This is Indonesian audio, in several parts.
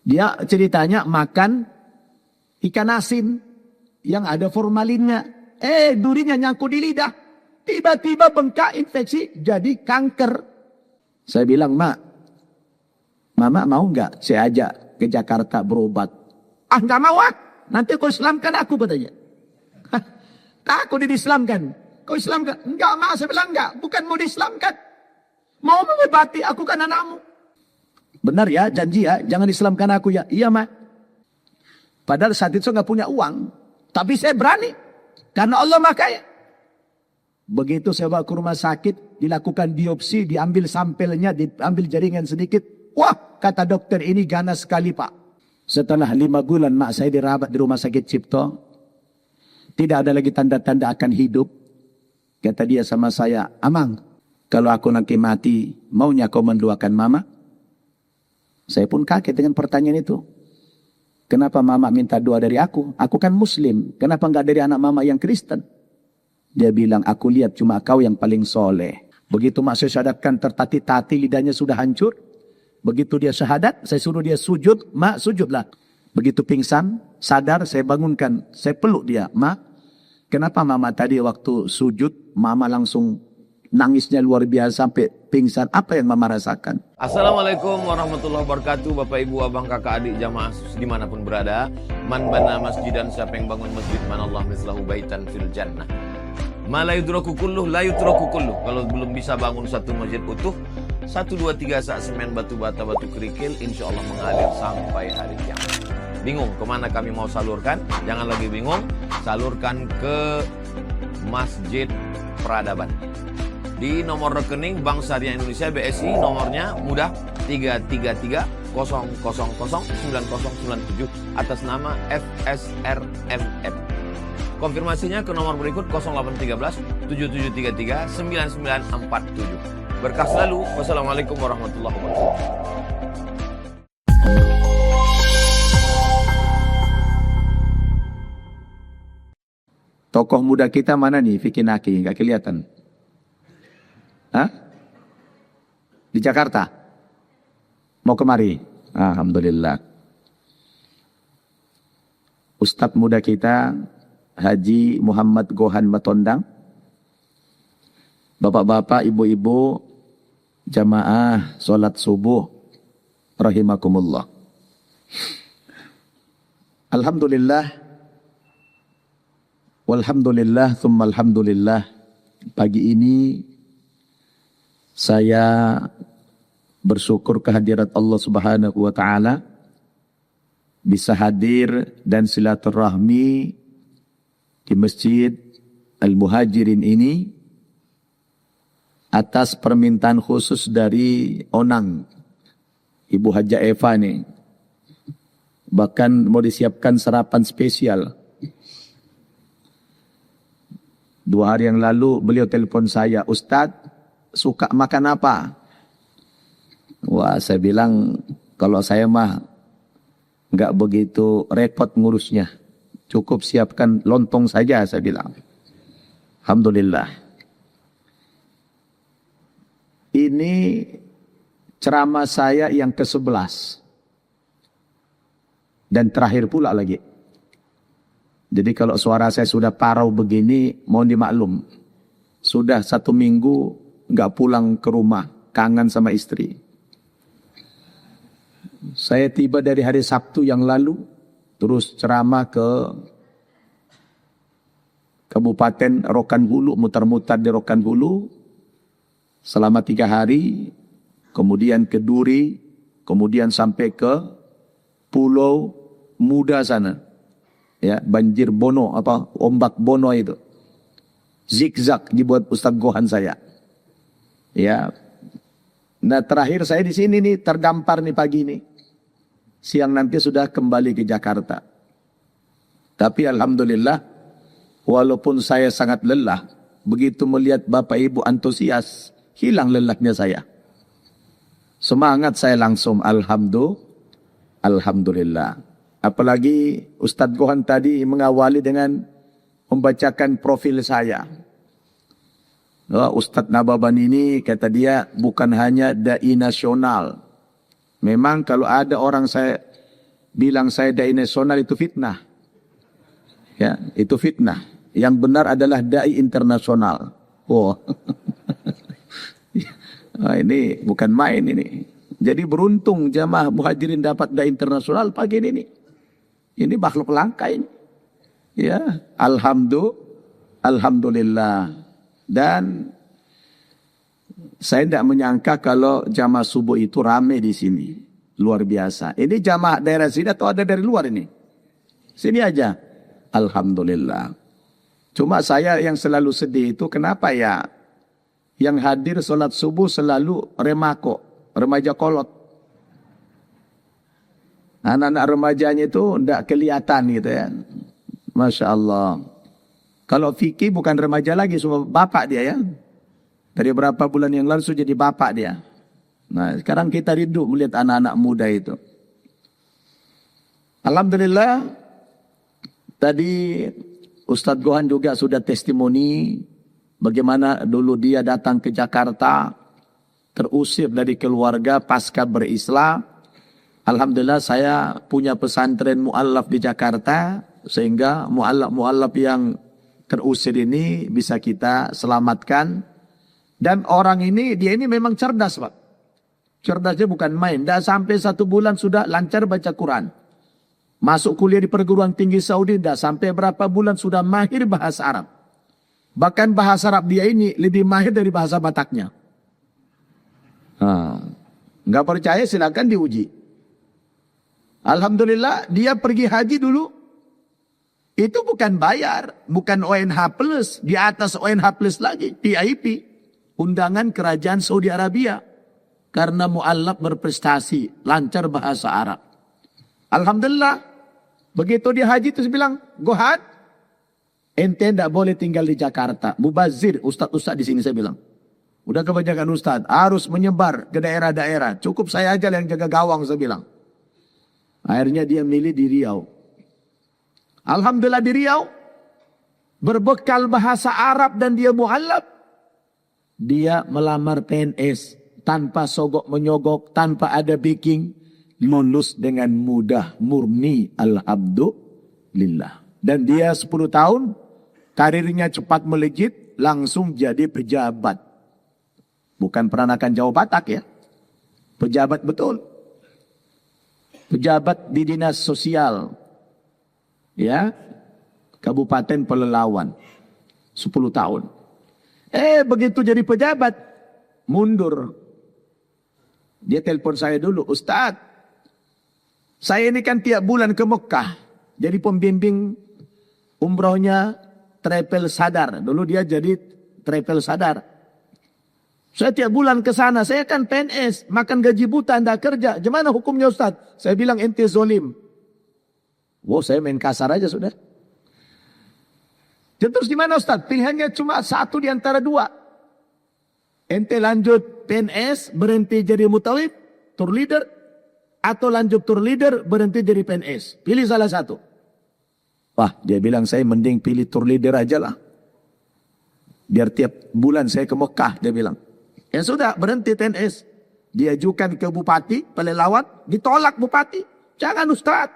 Dia ceritanya makan ikan asin yang ada formalinnya. Durinya nyangkut di lidah. Tiba-tiba bengkak infeksi jadi kanker. Saya bilang, Mama mau nggak saya ajak ke Jakarta berobat? Nggak mau nanti kau Islamkan aku katanya. Takut diislamkan. Kau Islamkan? Enggak saya bilang enggak. Bukan mau diislamkan. Mau mengobati aku kan anakmu. Benar ya, janji ya, jangan Islamkan aku ya. Iya padahal saat itu saya nggak punya uang. Tapi saya berani. Karena Allah Maha Kaya. Begitu saya bawa ke rumah sakit, dilakukan biopsi, diambil sampelnya, diambil jaringan sedikit. Wah, kata dokter, ini ganas sekali Pak. Setelah 5 bulan mak saya dirawat di rumah sakit Cipto. Tidak ada lagi tanda-tanda akan hidup. Kata dia sama saya, Amang, kalau aku nanti mati, maunya kau mendoakan mama? Saya pun kaget dengan pertanyaan itu. Kenapa mama minta doa dari aku? Aku kan muslim. Kenapa enggak dari anak mama yang Kristen? Dia bilang, aku lihat cuma kau yang paling soleh. Begitu mak saya syahadatkan tertati-tati lidahnya sudah hancur. Begitu dia syahadat, saya suruh dia sujud. Mak sujudlah. Begitu pingsan, sadar, saya bangunkan. Saya peluk dia. Mak, kenapa mama tadi waktu sujud, mama langsung nangisnya luar biasa sampai pingsan? Apa yang mama rasakan? Assalamualaikum warahmatullahi wabarakatuh. Bapak, ibu, abang, kakak, adik, jamaah dimanapun berada. Man bana masjidan, siapa yang bangun masjid, manallah mislahu baitan fil jannah. Ma la yudraku kulluh, la yutraku kulluh. Kalau belum bisa bangun satu masjid utuh, 1, 2, 3 sak semen, batu bata, batu kerikil, insya Allah mengalir sampai hari kiamat. Bingung kemana kami mau salurkan? Jangan lagi bingung, salurkan ke Masjid Peradaban. Di nomor rekening Bank Syariah Indonesia BSI, nomornya mudah 333 000 9097 atas nama FSRMM. Konfirmasinya ke nomor berikut 0813 7733 9947. Berkah selalu. Wassalamualaikum warahmatullahi wabarakatuh. Tokoh muda kita mana nih, Vicky Naki? Gak kelihatan. Di Jakarta? Mau kemari? Alhamdulillah. Ustadz muda kita, Haji Muhammad Gohan Matondang. Bapak-bapak, ibu-ibu, jamaah sholat subuh, rahimakumullah. Alhamdulillah, walhamdulillah, thumma alhamdulillah. Pagi ini saya bersyukur kehadirat Allah Subhanahu wa Ta'ala, bisa hadir dan silaturahmi di Masjid Al-Muhajirin ini atas permintaan khusus dari Onang, Ibu Haja Eva nih. Bahkan mau disiapkan sarapan spesial. 2 hari yang lalu beliau telepon saya, Ustadz, suka makan apa? Wah, saya bilang, kalau saya mah nggak begitu repot ngurusnya. Cukup siapkan lontong saja, saya bilang. Alhamdulillah. Ini ceramah saya yang ke-11. Dan terakhir pula lagi. Jadi kalau suara saya sudah parau begini, mohon dimaklum. Sudah 1 minggu nggak pulang ke rumah, kangen sama istri. Saya tiba dari hari Sabtu yang lalu, terus ceramah ke Kabupaten Rokan Hulu, mutar-mutar di Rokan Hulu selama 3 hari, kemudian ke Duri, kemudian sampai ke Pulau Muda sana, ya, banjir Bono, ombak Bono itu, zigzag dibuat Ustaz Gohan saya, ya. Nah terakhir saya di sini nih, terdampar nih pagi ini. Siang nanti sudah kembali ke Jakarta. Tapi alhamdulillah, walaupun saya sangat lelah, begitu melihat Bapak Ibu antusias, hilang lelahnya saya. Semangat saya langsung, alhamdulillah. Apalagi Ustadz Gohan tadi mengawali dengan membacakan profil saya. Ustadz Nababan ini, kata dia, bukan hanya dai nasional. Memang kalau ada orang saya bilang saya dai nasional itu fitnah. Ya, itu fitnah. Yang benar adalah dai internasional. Oh. Nah, ini bukan main ini. Jadi beruntung jamaah muhajirin dapat dai internasional pagi ini. Ini makhluk langka ini. Ya, alhamdulillah. Dan saya tidak menyangka kalau jamaah subuh itu ramai di sini. Luar biasa. Ini jamaah daerah sini atau ada dari luar ini? Sini aja. Alhamdulillah. Cuma saya yang selalu sedih itu kenapa ya? Yang hadir sholat subuh selalu remaja kolot. Anak-anak remajanya itu tidak kelihatan gitu ya. Masya Allah. Kalau fikih bukan remaja lagi, semua bapak dia ya. Dari berapa bulan yang lalu sudah jadi bapak dia. Nah sekarang kita rindu melihat anak-anak muda itu. Alhamdulillah. Tadi Ustadz Gohan juga sudah testimoni bagaimana dulu dia datang ke Jakarta, terusir dari keluarga pasca berislam. Alhamdulillah saya punya pesantren mu'allaf di Jakarta, sehingga mu'allaf yang terusir ini bisa kita selamatkan. Dan orang ini, dia ini memang cerdas Pak. Cerdasnya bukan main. Dah sampai 1 bulan sudah lancar baca Quran. Masuk kuliah di perguruan tinggi Saudi, dah sampai berapa bulan sudah mahir bahasa Arab. Bahkan bahasa Arab dia ini lebih mahir dari bahasa Bataknya. Nggak percaya silakan diuji. Alhamdulillah dia pergi haji dulu. Itu bukan bayar, bukan ONH plus, di atas ONH plus lagi, VIP. Undangan kerajaan Saudi Arabia. Karena mu'allaf berprestasi, lancar bahasa Arab. Alhamdulillah. Begitu dia haji terus bilang, Gohan, ente tidak boleh tinggal di Jakarta. Mubazir, ustaz-ustaz di sini saya bilang. Udah kebanyakan ustaz, harus menyebar ke daerah-daerah. Cukup saya aja yang jaga gawang saya bilang. Akhirnya dia milih di Riau. Alhamdulillah di Riau, berbekal bahasa Arab dan dia mu'allaf, dia melamar PNS tanpa sogok menyogok, tanpa ada backing. Lulus dengan mudah, murni, alhamdulillah. Dan dia 10 tahun, karirnya cepat melejit, langsung jadi pejabat. Bukan peranakan Jawa Batak ya. Pejabat betul. Pejabat di dinas sosial. Ya. Kabupaten Pelelawan. 10 tahun. Begitu jadi pejabat, mundur. Dia telepon saya dulu, Ustadz, saya ini kan tiap bulan ke Mekah. Jadi pembimbing umrohnya Travel Sadar. Dulu dia jadi Travel Sadar. Saya tiap bulan ke sana. Saya kan PNS. Makan gaji buta, anda kerja. Gimana hukumnya Ustaz? Saya bilang ente zolim. Wow, saya main kasar aja sudah. Terus gimana Ustaz? Pilihannya cuma satu di antara 2. Ente lanjut PNS, berhenti jadi mutawib, tour leader. Atau lanjut tour leader, berhenti jadi PNS. Pilih salah satu. Wah, dia bilang saya mending pilih tour leader aja lah. Biar tiap bulan saya ke Mekah, dia bilang. Ya sudah, berhenti PNS. Diajukan ke Bupati Pelelawan, ditolak Bupati. Jangan Ustaz.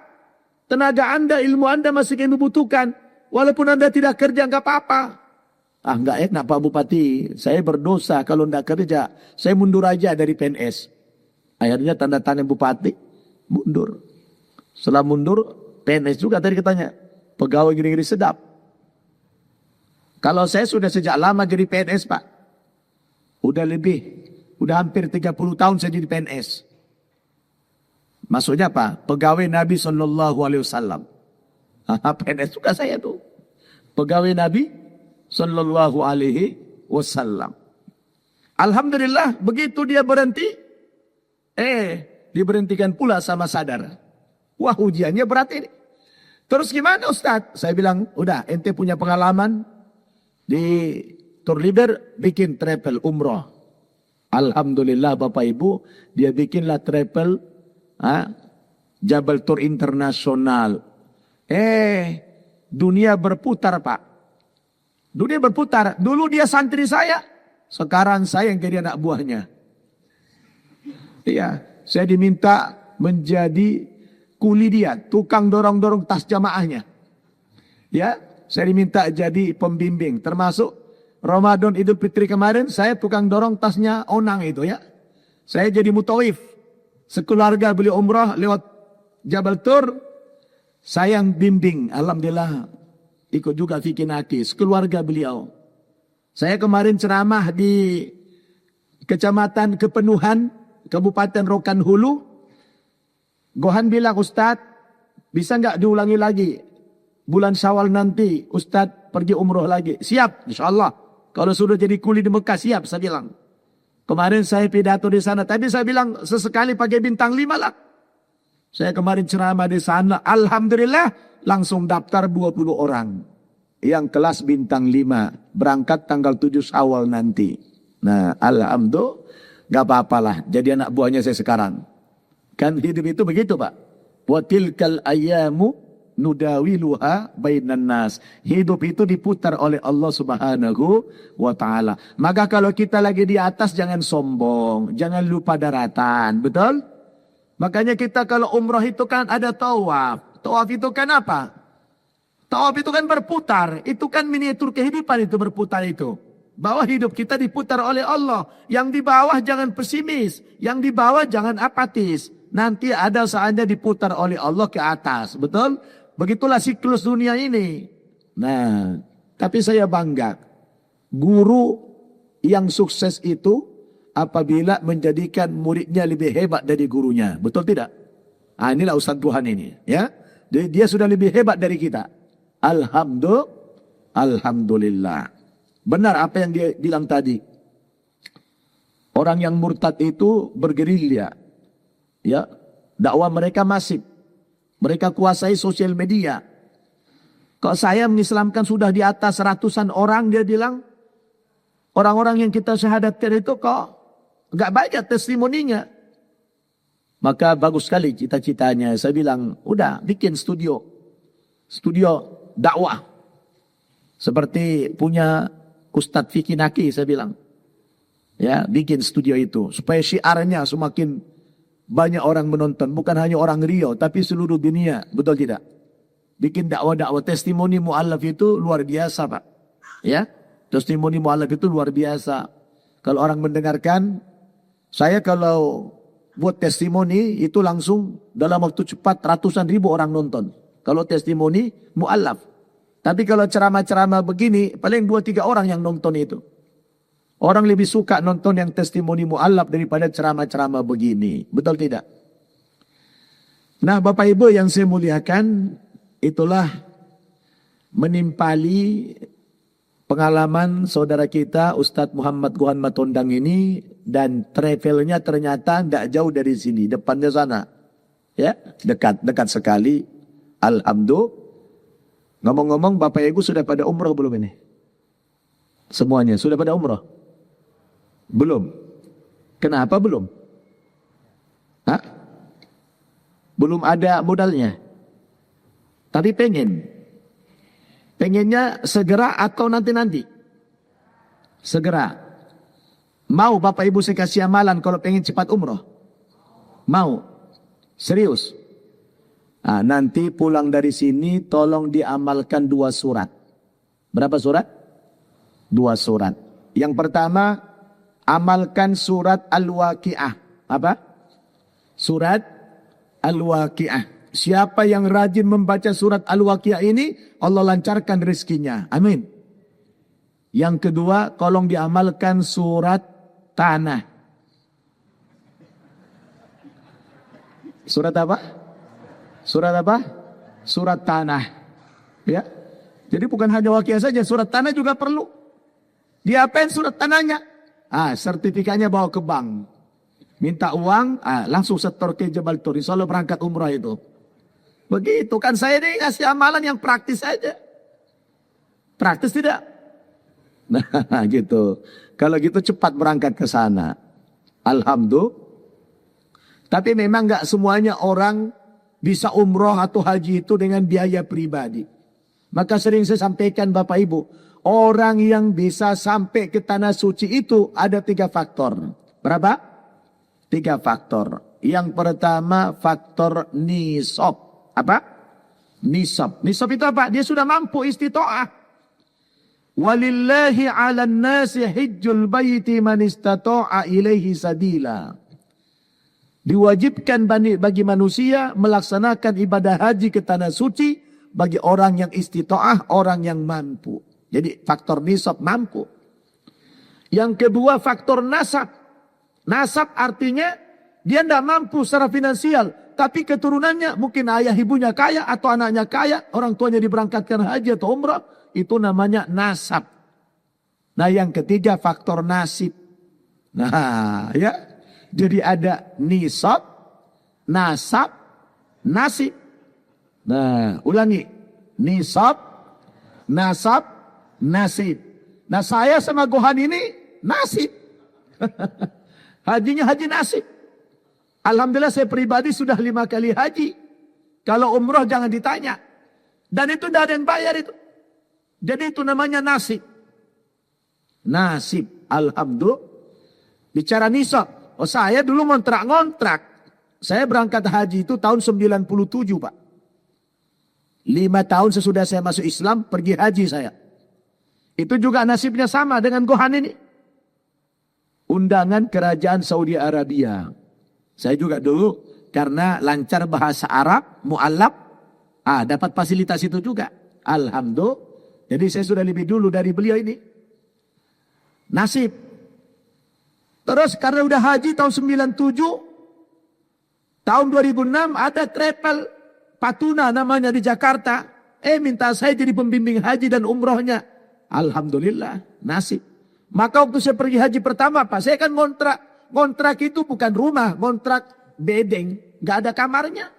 Tenaga anda, ilmu anda masih kami butuhkan. Walaupun anda tidak kerja, enggak apa-apa. Enggak enak Pak Bupati. Saya berdosa kalau enggak kerja. Saya mundur aja dari PNS. Akhirnya tanda tangan Bupati mundur. Setelah mundur, PNS juga tadi katanya. Pegawai gini-gini sedap. Kalau saya sudah sejak lama jadi PNS Pak. Udah hampir 30 tahun saya jadi PNS. Maksudnya apa? Pegawai Nabi SAW. PNS juga saya tuh. Pegawai Nabi SAW. Alhamdulillah begitu dia berhenti. Diberhentikan pula sama Sadar. Wah ujiannya berat ini. Terus gimana Ustaz? Saya bilang, udah ente punya pengalaman di tour leader, bikin travel umroh. Alhamdulillah Bapak Ibu, dia bikinlah travel Jabal Tour Internasional. Dunia berputar Pak. Dunia berputar. Dulu dia santri saya, sekarang saya yang jadi anak buahnya. Iya, saya diminta menjadi kuli dia, tukang dorong-dorong tas jamaahnya. Ya, saya diminta jadi pembimbing. Termasuk Ramadan Idul Fitri kemarin, saya tukang dorong tasnya Onang itu ya. Saya jadi mutawif. Sekeluarga beli umrah lewat Jabal Tur. Saya yang bimbing. Alhamdulillah ikut juga fikih nakis. Keluarga beliau. Saya kemarin ceramah di Kecamatan Kepenuhan, Kabupaten Rokan Hulu. Gohan bilang, Ustadz, bisa nggak diulangi lagi? Bulan Syawal nanti Ustadz pergi umroh lagi. Siap, insya Allah. Kalau sudah jadi kuli di Mekah, siap, saya bilang. Kemarin saya pidato di sana. Tapi saya bilang, sesekali pakai bintang 5 lah. Saya kemarin ceramah di sana. Alhamdulillah, langsung daftar 20 orang. Yang kelas bintang 5. Berangkat tanggal 7 Syawal nanti. Nah, alhamdulillah, gak apa-apalah. Jadi anak buahnya saya sekarang. Kan hidup itu begitu, Pak. Wa tilkal ayyamu nudawiluha bainan nas. Hidup itu diputar oleh Allah Subhanahu wa taala. Maka kalau kita lagi di atas jangan sombong, jangan lupa daratan, betul? Makanya kita kalau umrah itu kan ada tawaf. Tawaf itu kan apa? Tawaf itu kan berputar, itu kan miniatur kehidupan itu berputar itu. Bahwa hidup kita diputar oleh Allah. Yang di bawah jangan pesimis, yang di bawah jangan apatis. Nanti ada saatnya diputar oleh Allah ke atas, betul? Begitulah siklus dunia ini. Nah, tapi saya bangga. Guru yang sukses itu apabila menjadikan muridnya lebih hebat dari gurunya. Betul tidak? Ah, inilah Ustaz Tuhan ini. Ya, dia sudah lebih hebat dari kita. Alhamdulillah. Benar apa yang dia bilang tadi. Orang yang murtad itu bergerilya. Ya, dakwah mereka masif. Mereka kuasai sosial media. Kalau saya mengislamkan sudah di atas ratusan orang, dia bilang, orang-orang yang kita syahadatkan itu kok gak banyak testimoninya. Maka bagus sekali cita-citanya. Saya bilang, udah bikin studio dakwah. Seperti punya Ustadz Fikih Naki, saya bilang. Ya, bikin studio itu. Supaya syiarnya semakin banyak orang menonton. Bukan hanya orang Riau, tapi seluruh dunia. Betul tidak? Bikin dakwah-dakwah. Testimoni mu'allaf itu luar biasa, Pak. Ya, testimoni mu'allaf itu luar biasa. Kalau orang mendengarkan, saya kalau buat testimoni itu langsung dalam waktu cepat ratusan ribu orang nonton. Kalau testimoni mu'allaf. Tapi kalau ceramah-ceramah begini, paling 2-3 orang yang nonton itu. Orang lebih suka nonton yang testimoni mu'allaf daripada ceramah-ceramah begini. Betul tidak? Nah, Bapak Ibu yang saya muliakan, itulah menimpali pengalaman saudara kita Ustadz Muhammad Guhan Matondang ini. Dan travelnya ternyata tidak jauh dari sini, depannya sana. Ya, dekat sekali. Alhamdulillah. Ngomong-ngomong, Bapak Ibu sudah pada umroh belum ini? Semuanya sudah pada umroh? Belum. Kenapa belum? Hah? Belum ada modalnya. Tapi pengen. Pengennya segera atau nanti-nanti? Segera. Mau Bapak Ibu saya kasih amalan kalau pengen cepat umroh? Mau? Serius? Nah, nanti pulang dari sini tolong diamalkan 2 surat. Berapa surat? 2 surat. Yang pertama, amalkan surat Al-Waqi'ah. Apa? Surat Al-Waqi'ah. Siapa yang rajin membaca surat Al-Waqi'ah ini, Allah lancarkan rezekinya. Amin. Yang kedua, tolong diamalkan surat Tanah. Surat apa? Surat apa? Surat Tanah. Ya. Jadi bukan hanya Waqi'ah saja, surat Tanah juga perlu. Diapain surat tanahnya? Sertifikatnya bawa ke bank. Minta uang, langsung setor ke Jabal Tur. Insya Allah berangkat umrah itu. Begitu kan, saya ini ngasih amalan yang praktis saja. Praktis tidak? Nah gitu. Kalau gitu cepat berangkat ke sana. Alhamdulillah. Tapi memang gak semuanya orang bisa umroh atau haji itu dengan biaya pribadi. Maka sering saya sampaikan Bapak Ibu, orang yang bisa sampai ke tanah suci itu ada 3 faktor. Berapa? 3 faktor. Yang pertama faktor nisab. Apa? Nisab. Nisab itu apa? Dia sudah mampu istitoah. Walillahi 'alan nasi hijjul baiti man istata'a ilaihi sabila. Diwajibkan bagi manusia melaksanakan ibadah haji ke tanah suci bagi orang yang istitoah, orang yang mampu. Jadi faktor nisab mampu. Yang kedua faktor nasab. Nasab artinya dia tidak mampu secara finansial. Tapi keturunannya mungkin ayah ibunya kaya atau anaknya kaya. Orang tuanya diberangkatkan haji atau umrah. Itu namanya nasab. Nah yang ketiga faktor nasib. Nah ya. Jadi ada nisab, nasab, nasib. Nah ulangi. Nisab, nasab, nasib. Nah saya sama Gohan ini nasib. Hajinya haji nasib. Alhamdulillah saya pribadi sudah 5 kali haji. Kalau umroh jangan ditanya. Dan itu tidak ada yang bayar itu. Jadi itu namanya nasib. Nasib. Alhamdulillah. Bicara nisab. Oh saya dulu ngontrak. Saya berangkat haji itu tahun 97 Pak. 5 tahun sesudah saya masuk Islam pergi haji saya. Itu juga nasibnya sama dengan Gohan ini. Undangan kerajaan Saudi Arabia. Saya juga dulu karena lancar bahasa Arab, mu'allaf. Dapat fasilitas itu juga. Alhamdulillah. Jadi saya sudah lebih dulu dari beliau ini. Nasib. Terus karena udah haji tahun 97. Tahun 2006 ada travel Patuna namanya di Jakarta. Minta saya jadi pembimbing haji dan umrohnya. Alhamdulillah. Nasib. Maka waktu saya pergi haji pertama Pak. Saya kan ngontrak. Ngontrak itu bukan rumah. Ngontrak bedeng. Gak ada kamarnya.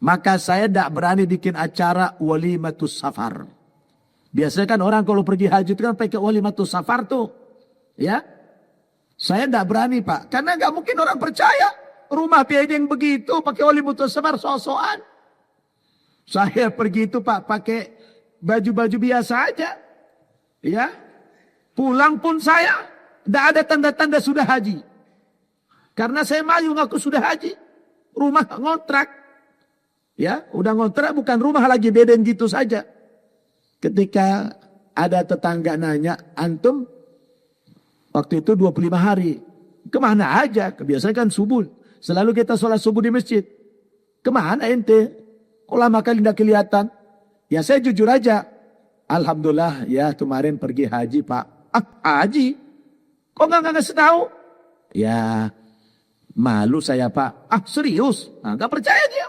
Maka saya tidak berani bikin acara walimatus safar. Biasanya kan orang kalau pergi haji itu kan pakai walimatus safar tuh. Ya. Saya tidak berani Pak. Karena gak mungkin orang percaya. Rumah bedeng begitu pakai walimatus safar so-soan. Saya pergi itu Pak pakai baju-baju biasa aja. Ya. Pulang pun saya tidak ada tanda-tanda sudah haji. Karena saya malu ngaku sudah haji. Rumah ngontrak. Ya, udah ngontrak bukan rumah lagi bedeng gitu saja. Ketika ada tetangga nanya, antum waktu itu 25 hari. Kemana aja? Kebiasaan kan subuh. Selalu kita sholat subuh di masjid. Kemana ente? Kok lama kali tidak kelihatan? Ya saya jujur aja. Alhamdulillah ya kemarin pergi haji Pak. Haji? Kok nggak ngasih tahu? Ya malu saya Pak. Serius? Nggak percaya dia.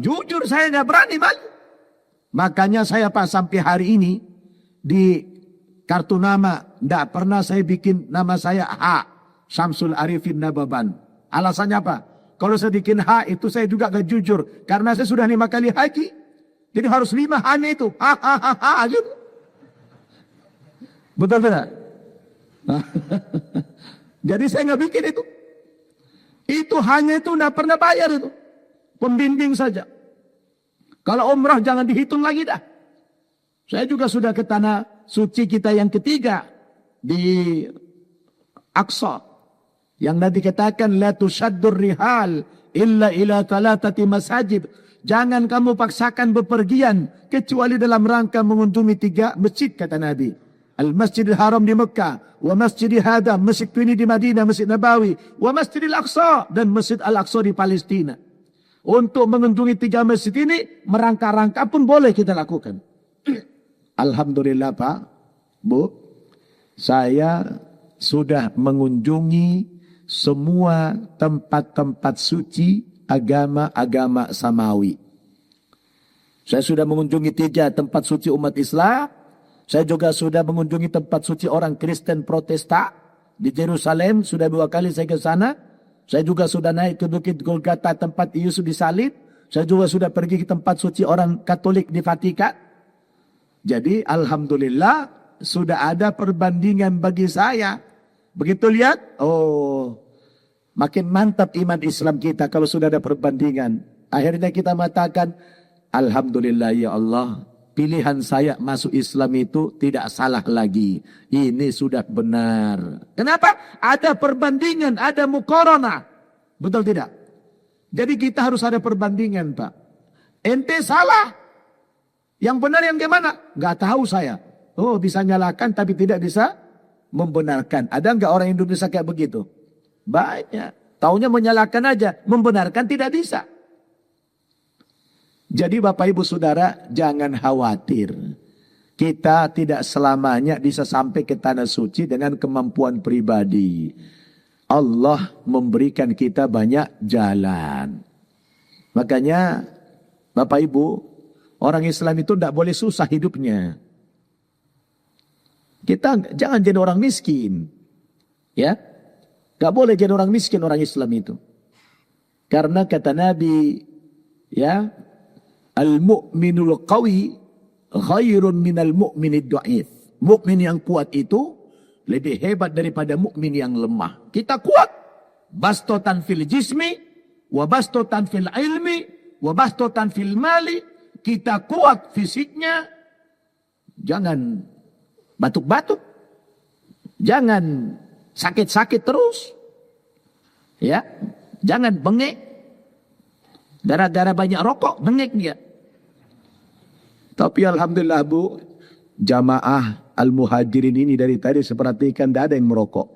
Jujur saya nggak berani malu. Makanya saya Pak sampai hari ini di kartu nama tidak pernah saya bikin nama saya Syamsul Arifin Nababan. Alasannya apa? Kalau saya bikin itu saya juga gak jujur. Karena saya sudah 5 kali haji. Jadi harus 5 hanya itu. Gitu. Betul tidak? Jadi saya nggak bikin itu. Itu hanya itu tidak pernah bayar itu. Pembimbing saja. Kalau umrah jangan dihitung lagi dah. Saya juga sudah ke tanah suci kita yang ketiga. Di Aqsa. Yang nanti katakan la tushaddur rihal illa ila talatati masajid. Jangan kamu paksakan bepergian kecuali dalam rangka mengunjungi 3 masjid kata Nabi. Al-Masjidil Haram di Mekah, wa Masjidil Hadam, Masjid ini di Madinah, Masjid Nabawi, wa Masjidil Aqsa dan Masjid Al-Aqsa di Palestina. Untuk mengunjungi 3 masjid ini merangka-rangka pun boleh kita lakukan. Alhamdulillah Pak, Bu, saya sudah mengunjungi semua tempat-tempat suci agama-agama samawi. Saya sudah mengunjungi 3 tempat suci umat Islam. Saya juga sudah mengunjungi tempat suci orang Kristen Protestan. Di Yerusalem sudah 2 kali saya ke sana. Saya juga sudah naik ke Bukit Golgota tempat Yesus disalib. Saya juga sudah pergi ke tempat suci orang Katolik di Vatikan. Jadi alhamdulillah sudah ada perbandingan bagi saya. Begitu lihat, makin mantap iman Islam kita kalau sudah ada perbandingan. Akhirnya kita mengatakan, alhamdulillah ya Allah, pilihan saya masuk Islam itu tidak salah lagi. Ini sudah benar. Kenapa? Ada perbandingan, ada muqaranah. Betul tidak? Jadi kita harus ada perbandingan, Pak. Ente salah. Yang benar yang gimana? Gak tahu saya. Oh, bisa nyalakan tapi tidak bisa membenarkan. Ada nggak orang Indonesia kayak begitu? Banyak. Taunya menyalahkan aja, membenarkan tidak bisa. Jadi Bapak Ibu Saudara, jangan khawatir. Kita tidak selamanya bisa sampai ke tanah suci dengan kemampuan pribadi. Allah memberikan kita banyak jalan. Makanya Bapak Ibu, orang Islam itu tidak boleh susah hidupnya. Kita jangan jadi orang miskin. Ya, gak boleh jadi orang miskin orang Islam itu. Karena kata Nabi, ya, al-mu'minul qawi khairun minal mu'minid du'if. Mukmin yang kuat itu lebih hebat daripada mukmin yang lemah. Kita kuat. Bastotan fil jismi, wa bastotan fil ilmi, wa bastotan fil mali. Kita kuat fisiknya. Jangan batuk-batuk. Jangan sakit-sakit terus. Ya, jangan bengek. Gara-gara banyak rokok, bengek dia. Tapi alhamdulillah Bu, jamaah al-muhajirin ini dari tadi sepertikan tidak ada yang merokok.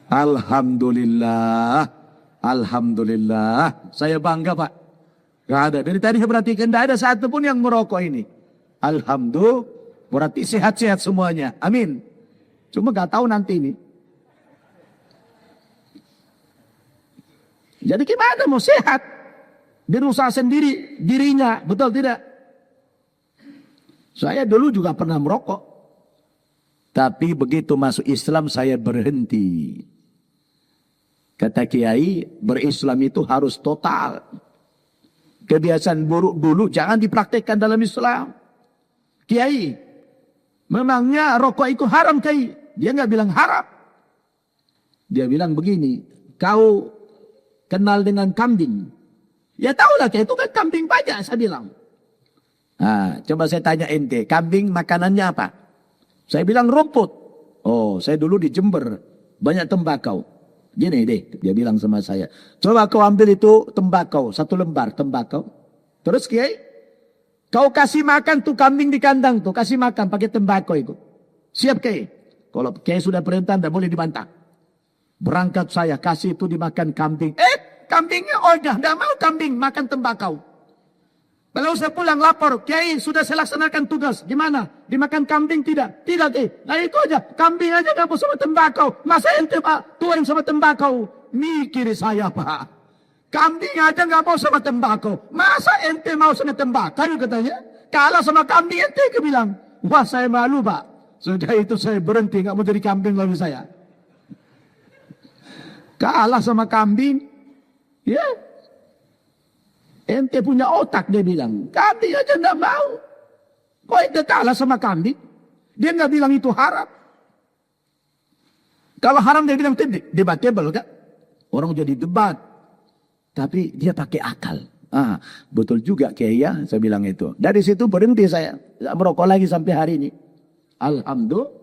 Alhamdulillah. Alhamdulillah. Saya bangga Pak. Gak ada. Dari tadi saya perhatikan tidak ada satu pun yang merokok ini. Alhamdulillah. Berarti sehat-sehat semuanya. Amin. Cuma gak tahu nanti ini. Jadi gimana mau sehat? Dirusak sendiri dirinya. Betul tidak? Saya dulu juga pernah merokok. Tapi begitu masuk Islam saya berhenti. Kata Kiai, berislam itu harus total. Kebiasaan buruk dulu jangan dipraktekkan dalam Islam. Kiai, memangnya rokok itu haram Kiai? Dia nggak bilang haram. Dia bilang begini, kau kenal dengan kambing? Ya tahulah Kiai, itu kan kambing banyak saya bilang. Nah, coba saya tanya ente, kambing makanannya apa? Saya bilang rumput. Oh, saya dulu di Jember, banyak tembakau. Gini deh, dia bilang sama saya. Coba kau ambil itu tembakau, 1 lembar tembakau. Terus Kiai, kau kasih makan tuh kambing di kandang tuh, kasih makan pakai tembakau itu. Siap Kiai? Kalau Kiai sudah perintah, tidak boleh dibantah. Berangkat saya, kasih itu dimakan kambing. Kambingnya udah, tidak mau kambing, makan tembakau. Kalau saya pulang lapor, Kiai sudah saya laksanakan tugas. Gimana? Dimakan kambing tidak? Tidak Kiai. Nah itu aja, kambing aja gak mau sama tembakau. Masa ente Pak, tuan sama tembakau? Mikir saya Pak. Kambing aja gak mau sama tembakau. Masa ente mau sama tembakau katanya? Kalah sama kambing ente ke bilang. Wah saya malu Pak. Sudah itu saya berhenti, gak mau jadi kambing lagi saya. Kalah sama kambing. Ya. Ente punya otak dia bilang. Kambing aja gak mau. Kok ente kalah sama kambing? Dia gak bilang itu haram. Kalau haram dia bilang debatable kan? Orang jadi debat. Tapi dia pakai akal. Betul juga Kiai ya, saya bilang itu. Dari situ berhenti saya. Tidak merokok lagi sampai hari ini. Alhamdulillah.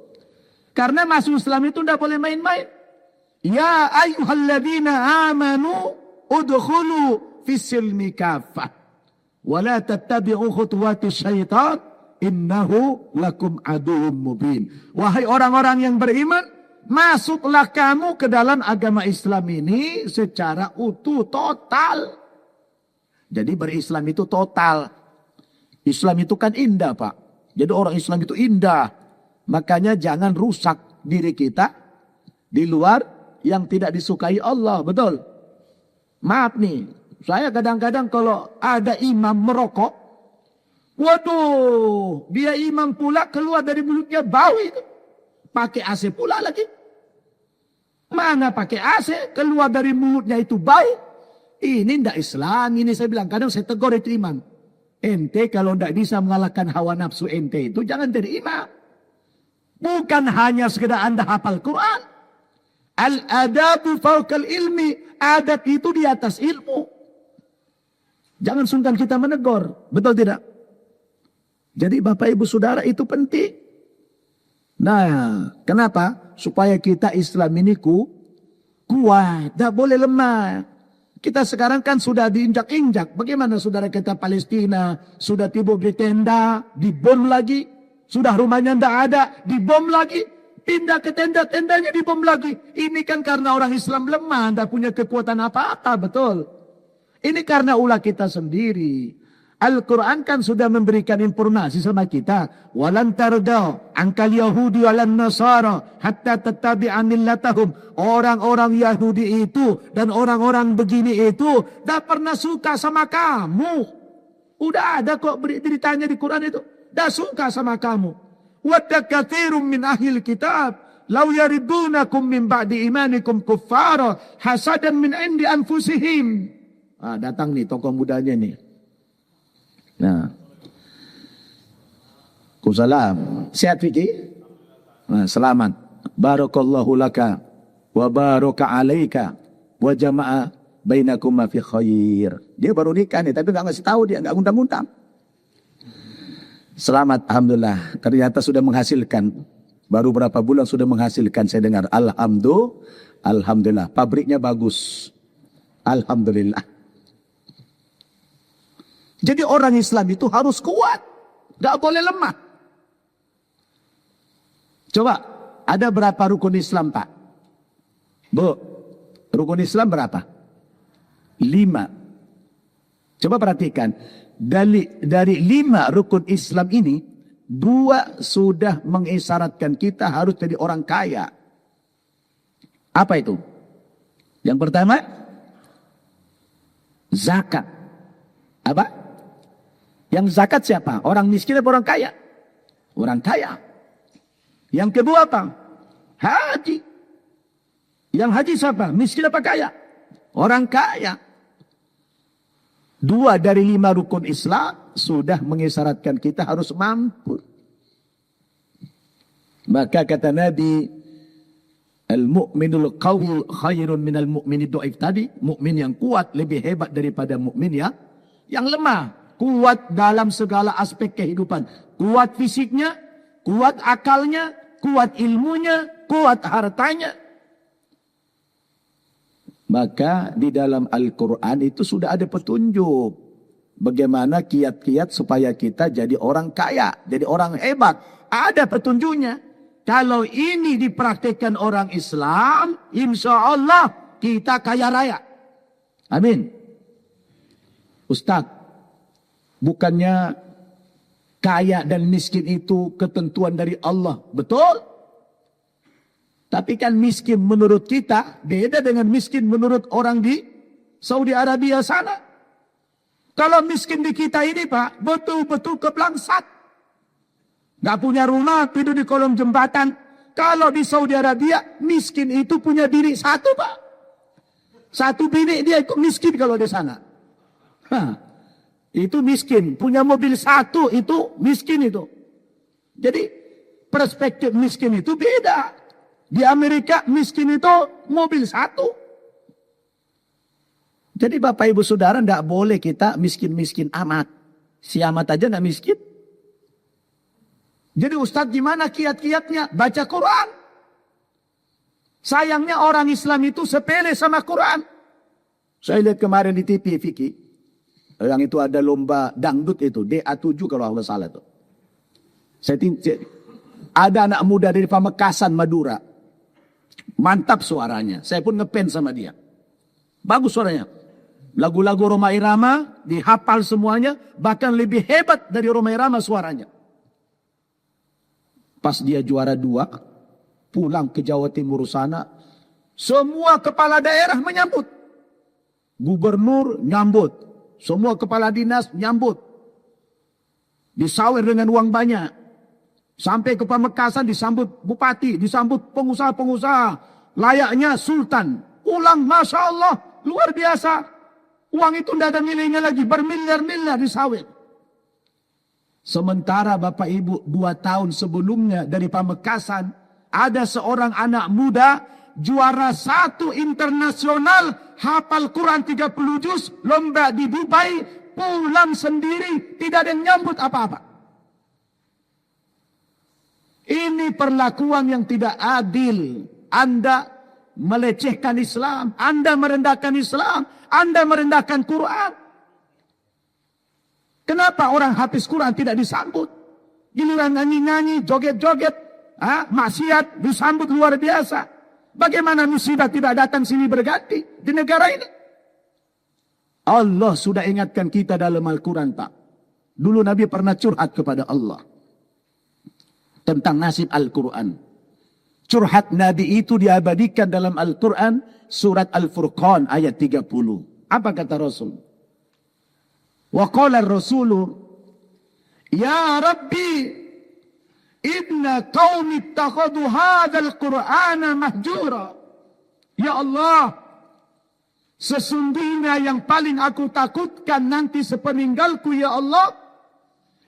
Karena masuk Islam itu tidak boleh main-main. Ya ayyuhalladzina amanu udkhulu fisilmi kafah. Wala tattabi'u khutuwati syaitan. Innahu lakum aduwwum mubin. Wahai orang-orang yang beriman, masuklah kamu ke dalam agama Islam ini secara utuh, total. Jadi berislam itu total. Islam itu kan indah Pak. Jadi orang Islam itu indah. Makanya jangan rusak diri kita di luar yang tidak disukai Allah. Betul? Maaf nih. Saya kadang-kadang kalau ada imam merokok. Waduh. Dia imam pula keluar dari mulutnya bau itu. Pakai AC pula lagi. Mana pakai AC, keluar dari mulutnya itu baik. Ini tidak Islam, ini saya bilang. Kadang saya tegur itu imam. Ente kalau tidak bisa mengalahkan hawa nafsu ente itu, jangan jadi imam. Bukan hanya sekedar anda hafal Quran. Al-adabu fawqal ilmi. Adab itu di atas ilmu. Jangan sungkan kita menegur. Betul tidak? Jadi Bapak Ibu Saudara itu penting. Nah, kenapa? Supaya kita Islam ini kuat, tidak boleh lemah. Kita sekarang kan sudah diinjak-injak. Bagaimana saudara kita Palestina sudah tiba di tenda, dibom lagi. Sudah rumahnya tidak ada, dibom lagi. Pindah ke tenda, tendanya dibom lagi. Ini kan karena orang Islam lemah, tidak punya kekuatan apa-apa, betul. Ini karena ulah kita sendiri. Al-Quran kan sudah memberikan informasi sama kita. Walan tardau angkal Yahudi walan Nasara hatta tattabi'a millatahum. Orang-orang Yahudi itu dan orang-orang begini itu tak pernah suka sama kamu. Udah ada kok beritanya di Quran itu. Tak suka sama kamu. Wadda katsirum min ahlil kitab law yaridunakum min ba'di imanikum kuffara hasadan min indi anfusihim. Datang nih tokoh mudanya nih. Nah, Kusalam. Sehat Fikri? Nah, selamat. Barakallahu laka wa baraka alaika wa jama'a bainakuma fi khair. Dia baru nikah nih, tapi enggak ngasih tahu, dia enggak undang-undang. Selamat, alhamdulillah. Ternyata sudah menghasilkan. Baru berapa bulan sudah menghasilkan, saya dengar. Alhamdulillah. Pabriknya bagus. Alhamdulillah. Jadi orang Islam itu harus kuat. Gak boleh lemah. Coba, ada berapa rukun Islam, Pak? Bu, rukun Islam berapa? 5. Coba perhatikan. Dari 5 rukun Islam ini, 2 sudah mengisyaratkan kita harus jadi orang kaya. Apa itu? Yang pertama, zakat. Apa? Yang zakat siapa? Orang miskin atau orang kaya? Orang kaya. Yang kedua apa? Haji. Yang haji siapa? Miskin apa kaya? Orang kaya. 2 dari 5 rukun Islam sudah mengisyaratkan kita harus mampu. Maka kata Nabi, al-mu'minul qawi khairun minal mu'minid dhaif tadi, mukmin yang kuat lebih hebat daripada mukmin yang lemah. Kuat dalam segala aspek kehidupan. Kuat fisiknya, kuat akalnya, kuat ilmunya, kuat hartanya. Maka di dalam Al-Quran itu sudah ada petunjuk. Bagaimana kiat-kiat supaya kita jadi orang kaya, jadi orang hebat. Ada petunjuknya. Kalau ini dipraktikkan orang Islam, insya Allah kita kaya raya. Amin. Ustaz, bukannya kaya dan miskin itu ketentuan dari Allah. Betul. Tapi kan miskin menurut kita beda dengan miskin menurut orang di Saudi Arabia sana. Kalau miskin di kita ini Pak, betul-betul keblangsat. Gak punya rumah, tidur di kolong jembatan. Kalau di Saudi Arabia, miskin itu punya bini 1 Pak. 1 bini dia itu miskin kalau di sana. Itu miskin. Punya mobil 1 itu miskin itu. Jadi perspektif miskin itu beda. Di Amerika miskin itu mobil 1. Jadi Bapak Ibu Saudara tidak boleh kita miskin-miskin amat. Si amat aja tidak miskin. Jadi Ustadz gimana kiat-kiatnya? Baca Quran. Sayangnya orang Islam itu sepele sama Quran. Saya lihat kemarin di TV Vicky. Yang itu ada lomba dangdut itu. DA7 kalau Allah salah itu. Ada anak muda dari Pamekasan, Madura. Mantap suaranya. Saya pun ngefans sama dia. Bagus suaranya. Lagu-lagu Rhoma Irama dihafal semuanya. Bahkan lebih hebat dari Rhoma Irama suaranya. Pas dia juara 2. Pulang ke Jawa Timur sana. Semua kepala daerah menyambut. Gubernur nyambut. Semua kepala dinas nyambut. Disawer dengan uang banyak. Sampai ke Pamekasan disambut bupati, disambut pengusaha-pengusaha. Layaknya sultan. Ulang Masya Allah, luar biasa. Uang itu tidak ada nilainya lagi, bermiliar-miliar disawer. Sementara Bapak Ibu 2 tahun sebelumnya dari Pamekasan, ada seorang anak muda juara 1 internasional, hafal Quran 30 juz, lomba di Dubai, pulang sendiri, tidak ada yang nyambut apa-apa. Ini perlakuan yang tidak adil. Anda melecehkan Islam, Anda merendahkan Islam, Anda merendahkan Quran. Kenapa orang hafiz Quran tidak disambut? Giliran nyanyi-nyanyi, joget-joget, maksiat disambut luar biasa. Bagaimana musibah tidak datang sini berganti di negara ini? Allah sudah ingatkan kita dalam Al-Quran, Pak. Dulu Nabi pernah curhat kepada Allah tentang nasib Al-Quran. Curhat Nabi itu diabadikan dalam Al-Quran, surat Al-Furqan ayat 30. Apa kata Rasul? Wa qala ar-rasulu, ya Rabbi, inna qaumi ittakhadhu hadzal Qur'ana mahjura. Ya Allah, sesungguhnya yang paling aku takutkan nanti sepeninggalku, ya Allah,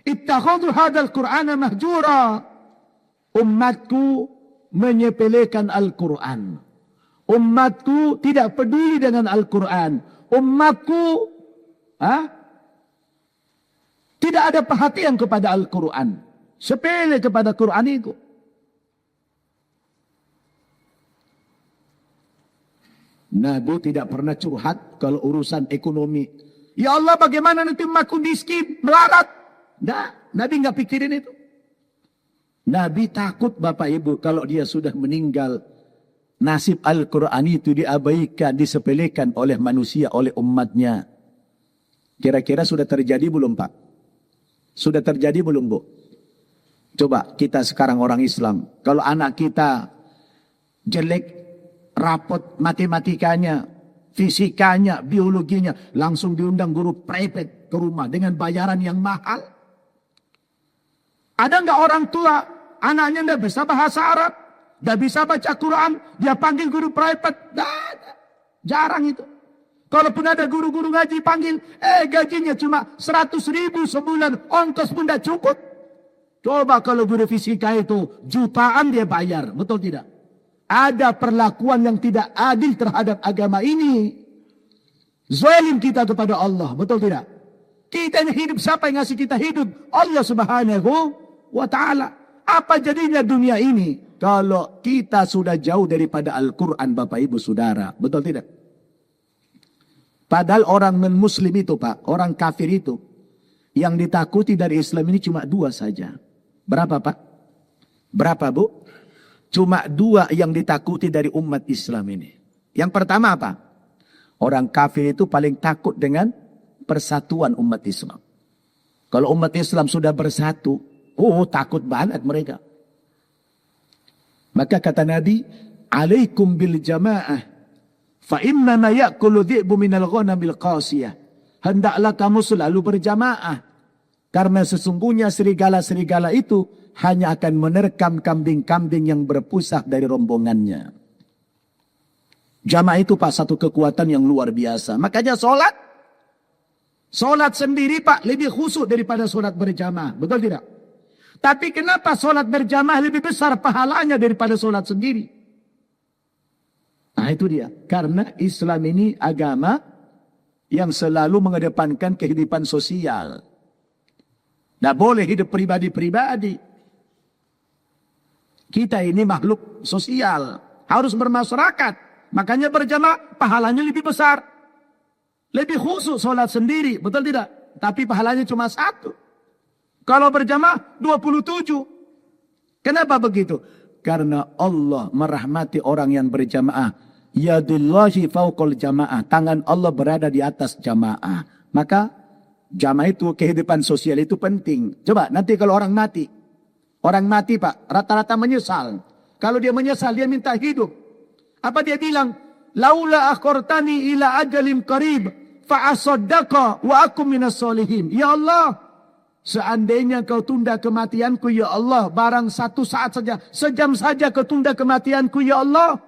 ittakhadhu hadzal Qur'ana mahjura. Umatku menyepelekan Al-Quran. Umatku tidak peduli dengan Al-Quran. Umatku tidak ada perhatian kepada Al-Quran. Sepele kepada Quran itu. Nabi tidak pernah curhat kalau urusan ekonomi. Ya Allah, bagaimana nanti umatku miskin, melarat? Nah, Nabi nggak pikirin itu. Nabi takut Bapak Ibu kalau dia sudah meninggal, nasib Al-Quran itu diabaikan, disepelekan oleh manusia, oleh umatnya. Kira-kira sudah terjadi belum, Pak? Sudah terjadi belum, Bu? Coba kita sekarang orang Islam, kalau anak kita jelek, rapot matematikanya, fisikanya, biologinya, langsung diundang guru private ke rumah dengan bayaran yang mahal. Ada nggak orang tua anaknya nggak bisa bahasa Arab, nggak bisa baca Quran, dia panggil guru private? Jarang itu. Kalaupun ada guru-guru ngaji panggil, gajinya cuma 100.000 sebulan, ongkos pun tidak cukup. Coba kalau guru fisika itu jutaan dia bayar, betul tidak? Ada perlakuan yang tidak adil terhadap agama ini. Zalim kita kepada Allah, betul tidak? Kita yang hidup, siapa yang ngasih kita hidup? Allah Subhanahu wa Ta'ala. Apa jadinya dunia ini kalau kita sudah jauh daripada Al-Quran, Bapak Ibu Saudara, betul tidak? Padahal orang non-muslim itu, Pak, orang kafir itu, yang ditakuti dari Islam ini cuma 2 saja. Berapa, Pak? Berapa, Bu? Cuma 2 yang ditakuti dari umat Islam ini. Yang pertama apa? Orang kafir itu paling takut dengan persatuan umat Islam. Kalau umat Islam sudah bersatu, takut banget mereka. Maka kata Nabi, alaikum bil jamaah, fa innana ya'kulu dhi'bu minal ghanamil qasiyah. Hendaklah kamu selalu berjamaah, karena sesungguhnya serigala-serigala itu hanya akan menerkam kambing-kambing yang berpusat dari rombongannya. Jamaah itu, Pak, satu kekuatan yang luar biasa. Makanya Solat sendiri, Pak, lebih khusyuk daripada solat berjamaah. Betul tidak? Tapi kenapa solat berjamaah lebih besar pahalanya daripada solat sendiri? Nah, itu dia. Karena Islam ini agama yang selalu mengedepankan kehidupan sosial. Tidak boleh hidup pribadi-pribadi. Kita ini makhluk sosial. Harus bermasyarakat. Makanya berjamaah pahalanya lebih besar. Lebih khusyuk solat sendiri, betul tidak? Tapi pahalanya cuma 1. Kalau berjamaah 27. Kenapa begitu? Karena Allah merahmati orang yang berjamaah. Yadullahi fauqal jamaah. Tangan Allah berada di atas jamaah. Maka jamaah itu, kehidupan sosial itu penting. Coba nanti kalau orang mati. Orang mati, Pak, rata-rata menyesal. Kalau dia menyesal, dia minta hidup. Apa dia bilang? Laula akhortani ila ajalim qarib fa'asaddaqa wa akum minas solihin. Ya Allah, seandainya kau tunda kematianku, ya Allah, barang 1 saat saja, sejam saja kau tunda kematianku, ya Allah,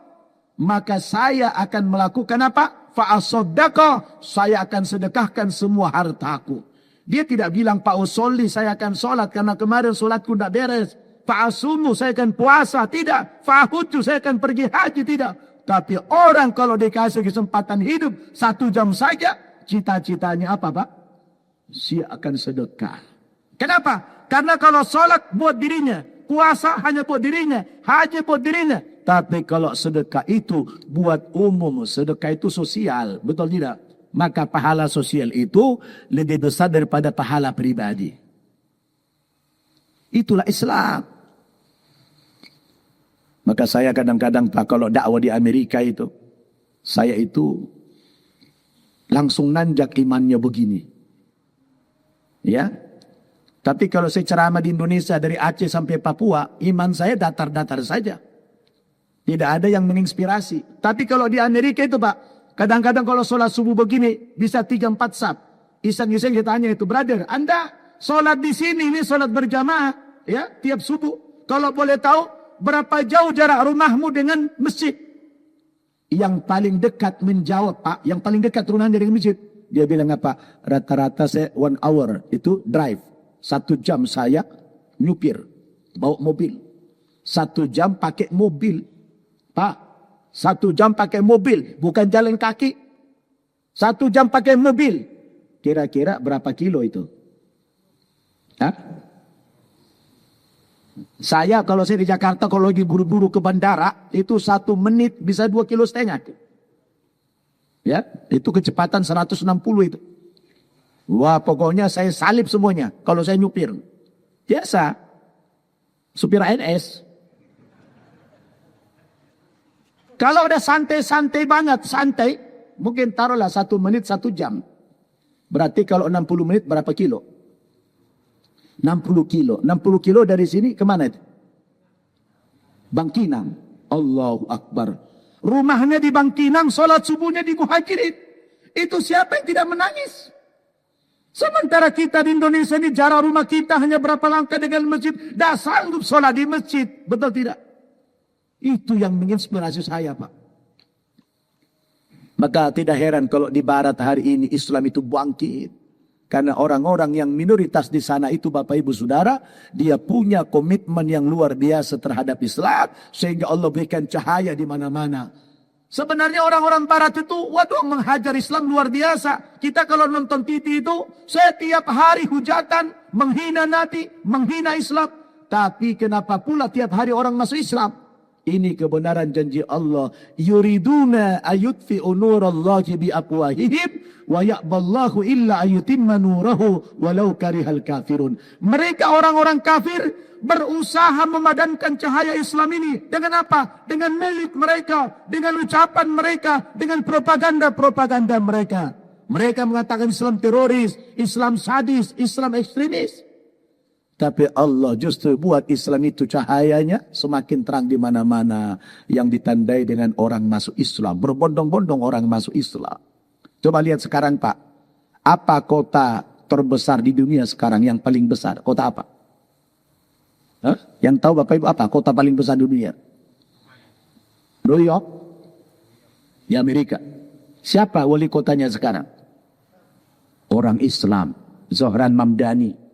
maka saya akan melakukan apa? Fa'asaddaqa, saya akan sedekahkan semua hartaku. Dia tidak bilang Pak usolli, saya akan sholat karena kemarin sholatku tidak beres. Fa'asumu, saya akan puasa, tidak. Fa'huju, saya akan pergi haji, tidak. Tapi orang kalau dikasih kesempatan hidup 1 jam saja, cita-citanya apa, Pak? Dia akan sedekah. Kenapa? Karena kalau sholat buat dirinya, Puasa hanya buat dirinya. Hanya buat dirinya. Tapi kalau sedekah itu buat umum. Sedekah itu sosial. Betul tidak? Maka pahala sosial itu lebih besar daripada pahala pribadi. Itulah Islam. Maka saya kadang-kadang Pak, kalau dakwah di Amerika itu, saya itu langsung nanjak imannya begini. Ya. Tapi kalau saya ceramah di Indonesia dari Aceh sampai Papua, iman saya datar-datar saja. Tidak ada yang menginspirasi. Tapi kalau di Amerika itu Pak, kadang-kadang kalau sholat subuh begini, bisa 3-4 saf. Iseng-iseng saya tanya itu, brother, Anda sholat di sini, ini sholat berjamaah, ya, tiap subuh. Kalau boleh tahu, berapa jauh jarak rumahmu dengan masjid? Yang paling dekat menjawab, Pak, yang paling dekat rumahnya dari masjid. Dia bilang apa? Rata-rata saya 1 hour, itu drive. 1 jam saya nyupir, bawa mobil. 1 jam pakai mobil. Pak, 1 jam pakai mobil, bukan jalan kaki. 1 jam pakai mobil. Kira-kira berapa kilo itu? Hah? Saya kalau saya di Jakarta, kalau lagi buru-buru ke bandara, itu 1 menit bisa 2,5 kilo. Ya, itu kecepatan 160 itu. Wah, pokoknya saya salib semuanya kalau saya nyupir. Biasa. Supir ANS. Kalau udah santai-santai banget, santai, mungkin taruhlah 1 menit 1 jam. Berarti kalau 60 menit berapa kilo? 60 kilo. 60 kilo dari sini kemana itu? Bangkinang. Allahu Akbar. Rumahnya di Bangkinang, sholat subuhnya di Muhajirin. Itu siapa yang tidak menangis? Sementara kita di Indonesia ini jarak rumah kita hanya berapa langkah dengan masjid. Dah sanggup sholat di masjid. Betul tidak? Itu yang menginspirasi saya Pak. Maka tidak heran kalau di barat hari ini Islam itu bangkit. Karena orang-orang yang minoritas di sana itu Bapak Ibu Saudara. Dia punya komitmen yang luar biasa terhadap Islam. Sehingga Allah berikan cahaya di mana-mana. Sebenarnya orang-orang barat itu, waduh, menghajar Islam luar biasa. Kita kalau nonton TV itu, setiap hari hujatan, menghina Nabi, menghina Islam. Tapi kenapa pula tiap hari orang masuk Islam? Ini kebenaran janji Allah. Yuriduna ayutfi'u nurallahi biafwahihim wa ya'ballahu illa ayutimma nurahu walau karihal kafirun. Mereka orang-orang kafir berusaha memadamkan cahaya Islam ini. Dengan apa? Dengan milik mereka, dengan ucapan mereka, dengan propaganda-propaganda mereka. Mereka mengatakan Islam teroris, Islam sadis, Islam ekstremis. Tapi Allah justru buat Islam itu cahayanya semakin terang di mana-mana. Yang ditandai dengan orang masuk Islam. Berbondong-bondong orang masuk Islam. Coba lihat sekarang Pak. Apa kota terbesar di dunia sekarang yang paling besar? Kota apa? Hah? Yang tahu Bapak Ibu apa? Kota paling besar di dunia? New York? Di Amerika. Siapa wali kotanya sekarang? Orang Islam. Zohran Mamdani.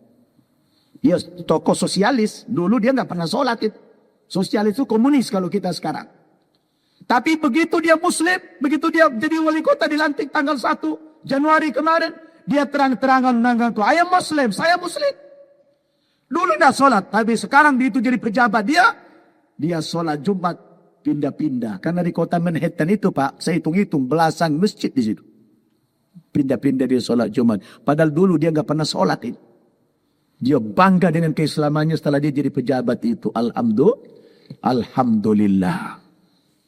Dia tokoh sosialis. Dulu dia nggak pernah sholat itu. Sosialis itu komunis kalau kita sekarang. Tapi begitu dia muslim, begitu dia jadi wali kota dilantik tanggal 1 Januari kemarin, dia terang-terangan menanggapi, saya muslim, saya muslim. Dulu nggak sholat, tapi sekarang itu jadi pejabat dia sholat Jumat pindah-pindah. Karena di kota Manhattan itu Pak, saya hitung-hitung belasan masjid di situ. Pindah-pindah dia sholat Jumat. Padahal dulu dia nggak pernah sholat itu. Dia bangga dengan keislamannya setelah dia jadi pejabat itu. Alhamdulillah.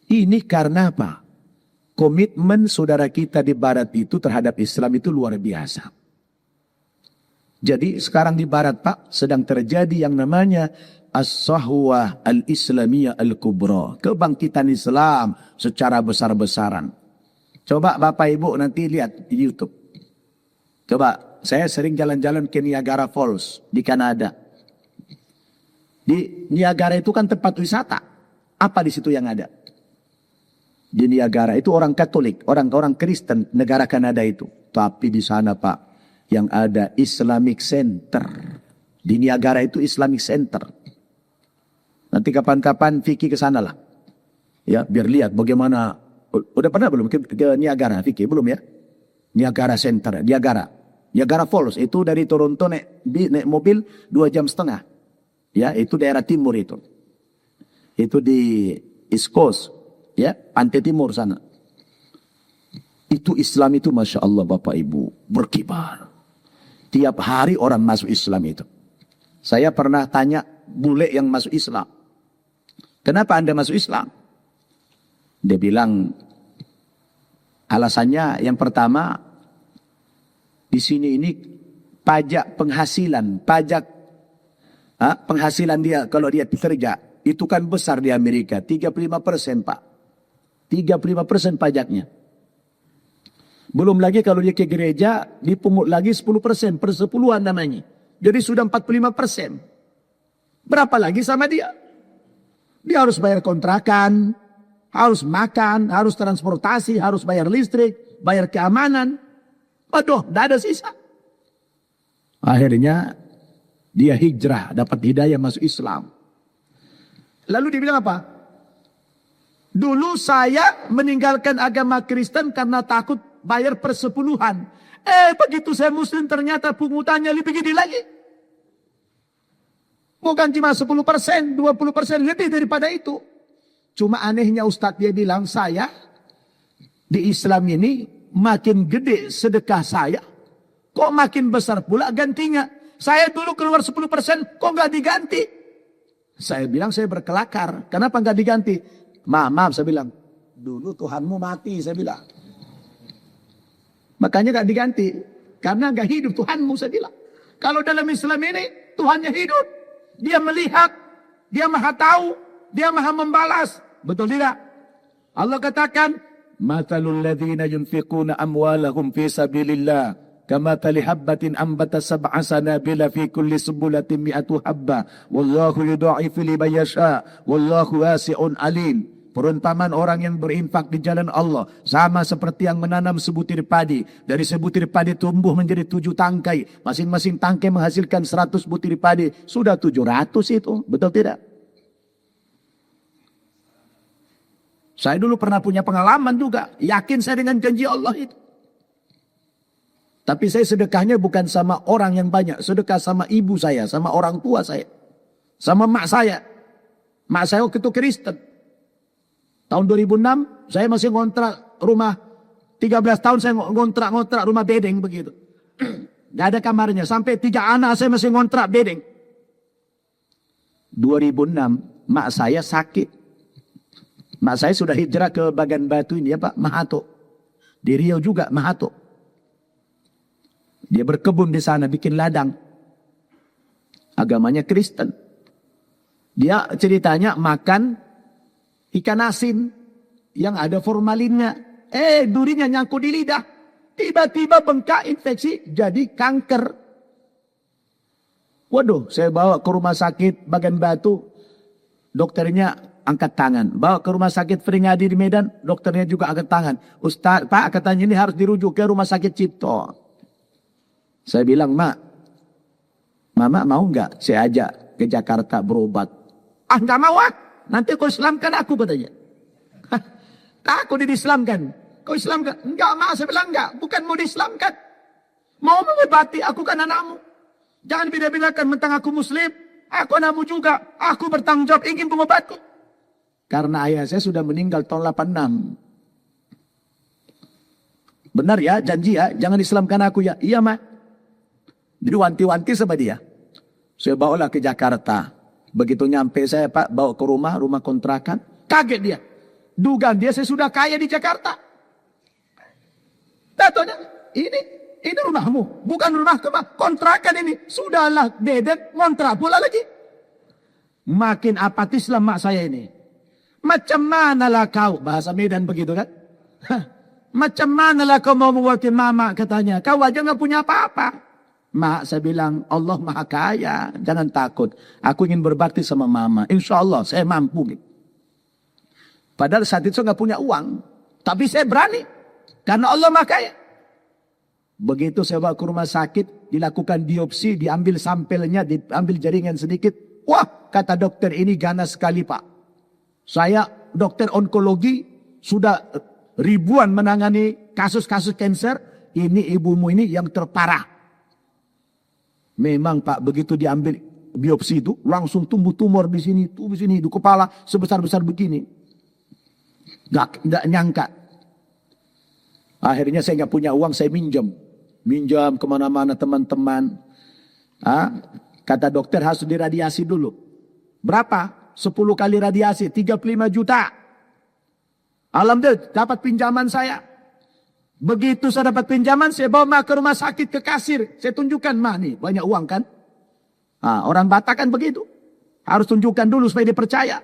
Ini karena apa? Komitmen saudara kita di barat itu terhadap Islam itu luar biasa. Jadi sekarang di barat Pak sedang terjadi yang namanya As-Sahwah Al-Islamiyah Al-Kubra. Kebangkitan Islam secara besar-besaran. Coba Bapak Ibu nanti lihat di YouTube. Coba. Saya sering jalan-jalan ke Niagara Falls di Kanada. Di Niagara itu kan tempat wisata. Apa di situ yang ada? Di Niagara itu orang Katolik, orang-orang Kristen negara Kanada itu. Tapi di sana Pak, yang ada Islamic Center. Di Niagara itu Islamic Center. Nanti kapan-kapan Vicky ke sana lah. Ya, biar lihat bagaimana. Udah pernah belum ke Niagara, Vicky? Belum ya? Niagara Center, Niagara Falls itu dari Toronto naik mobil 2,5 jam. Ya, itu daerah timur itu. Itu di East Coast, ya, pantai timur sana. Itu Islam itu Masya Allah Bapak Ibu, berkibar. Tiap hari orang masuk Islam itu. Saya pernah tanya bule yang masuk Islam, kenapa Anda masuk Islam? Dia bilang, alasannya yang pertama, di sini ini pajak penghasilan, penghasilan dia kalau dia bekerja, itu kan besar di Amerika, 35% Pak. 35% pajaknya. Belum lagi kalau dia ke gereja, dipungut lagi 10%, persepuluhan namanya. Jadi sudah 45%. Berapa lagi sama dia? Dia harus bayar kontrakan, harus makan, harus transportasi, harus bayar listrik, bayar keamanan. Waduh, tidak ada sisa. Akhirnya dia hijrah, dapat hidayah masuk Islam. Lalu dia bilang apa? Dulu saya meninggalkan agama Kristen karena takut bayar persepuluhan. Begitu saya Muslim ternyata pungutannya lebih gede lagi. Bukan cuma 10%, 20% lebih daripada itu. Cuma anehnya Ustadz dia bilang, saya di Islam ini makin gede sedekah saya, kok makin besar pula gantinya. Saya dulu keluar 10%, kok nggak diganti? Saya bilang saya berkelakar, kenapa nggak diganti? Maaf, saya bilang, dulu Tuhanmu mati, saya bilang. Makanya nggak diganti, karena nggak hidup Tuhanmu, saya bilang. Kalau dalam Islam ini, Tuhannya hidup. Dia melihat, dia maha tahu, dia maha membalas. Betul tidak? Allah katakan, Mathalul ladzina yunfiquna amwalahum fi sabilillah kamathali habbatin ambata sab'a sanabila fi kulli sumbulatin mi'atu habba wallahu yudha'ifu liman yasha wallahu wasi'un alim. Perumpamaan orang yang berinfak di jalan Allah sama seperti yang menanam sebutir padi. Dari sebutir padi tumbuh menjadi 7 tangkai. Masing-masing tangkai menghasilkan 100 butir padi. Sudah 700 itu. Betul tidak? Saya dulu pernah punya pengalaman juga. Yakin saya dengan janji Allah itu. Tapi saya sedekahnya bukan sama orang yang banyak. Sedekah sama ibu saya, sama orang tua saya. Sama mak saya. Mak saya waktu itu Kristen. Tahun 2006 saya masih ngontrak rumah. 13 tahun saya ngontrak rumah bedeng begitu. Gak ada kamarnya. Sampai 3 anak saya masih ngontrak bedeng. 2006 mak saya sakit. Mak saya sudah hijrah ke Bagan Batu ini ya Pak, Mahato. Di Riau juga Mahato. Dia berkebun di sana, bikin ladang. Agamanya Kristen. Dia ceritanya makan ikan asin yang ada formalinnya. Durinya nyangkut di lidah. Tiba-tiba bengkak infeksi jadi kanker. Waduh, saya bawa ke rumah sakit Bagan Batu. Dokternya angkat tangan. Bawa ke rumah sakit Feringadi di Medan. Dokternya juga angkat tangan. Ustaz, Pak, katanya ini harus dirujuk ke rumah sakit Cipto. Saya bilang, Mama mau nggak saya ajak ke Jakarta berobat? Nggak mau nanti kau Islamkan aku katanya. Takut diislamkan. Kau Islamkan? Enggak Mak, saya bilang enggak. Bukan mau diislamkan. Mau mengobati, aku kan anakmu. Jangan beda-bedakan mentang aku Muslim. Aku anakmu juga. Aku bertanggung jawab ingin mengobati. Karena ayah saya sudah meninggal tahun 86. Benar ya, janji ya, jangan Islamkan aku ya. Iya Mak. Jadi wanti-wanti sama dia. Saya bawalah ke Jakarta. Begitu nyampe saya Pak, bawa ke rumah kontrakan. Kaget dia. Dugaan dia saya sudah kaya di Jakarta. Tatonya, ini rumahmu. Bukan rumah kontrakan ini. Sudahlah dedek, ngontrak pula lagi. Makin apatislah mak saya ini. Macam manalah kau, bahasa Medan begitu kan. Macam manalah kau mau mengobati mama katanya. Kau aja gak punya apa-apa. Mak, saya bilang, Allah maha kaya. Jangan takut. Aku ingin berbakti sama mama. Insya Allah saya mampu. Padahal saat itu saya gak punya uang. Tapi saya berani. Karena Allah maha kaya. Begitu saya bawa ke rumah sakit. Dilakukan biopsi. Diambil sampelnya. Diambil jaringan sedikit. Wah, kata dokter ini ganas sekali Pak. Saya dokter onkologi. Sudah ribuan menangani kasus-kasus kanker. Ini ibumu ini yang terparah. Memang Pak, begitu diambil biopsi itu langsung tumbuh tumor di sini, di kepala sebesar-besar begini. Nggak nyangka. Akhirnya saya nggak punya uang, saya minjam kemana-mana teman-teman. Kata dokter harus diradiasi dulu. Berapa? 10 kali radiasi, 35 juta. Alhamdulillah dapat pinjaman saya. Begitu saya dapat pinjaman, saya bawa ke rumah sakit ke kasir. Saya tunjukkan, nih banyak uang kan. Orang Batak kan begitu. Harus tunjukkan dulu supaya dia percaya.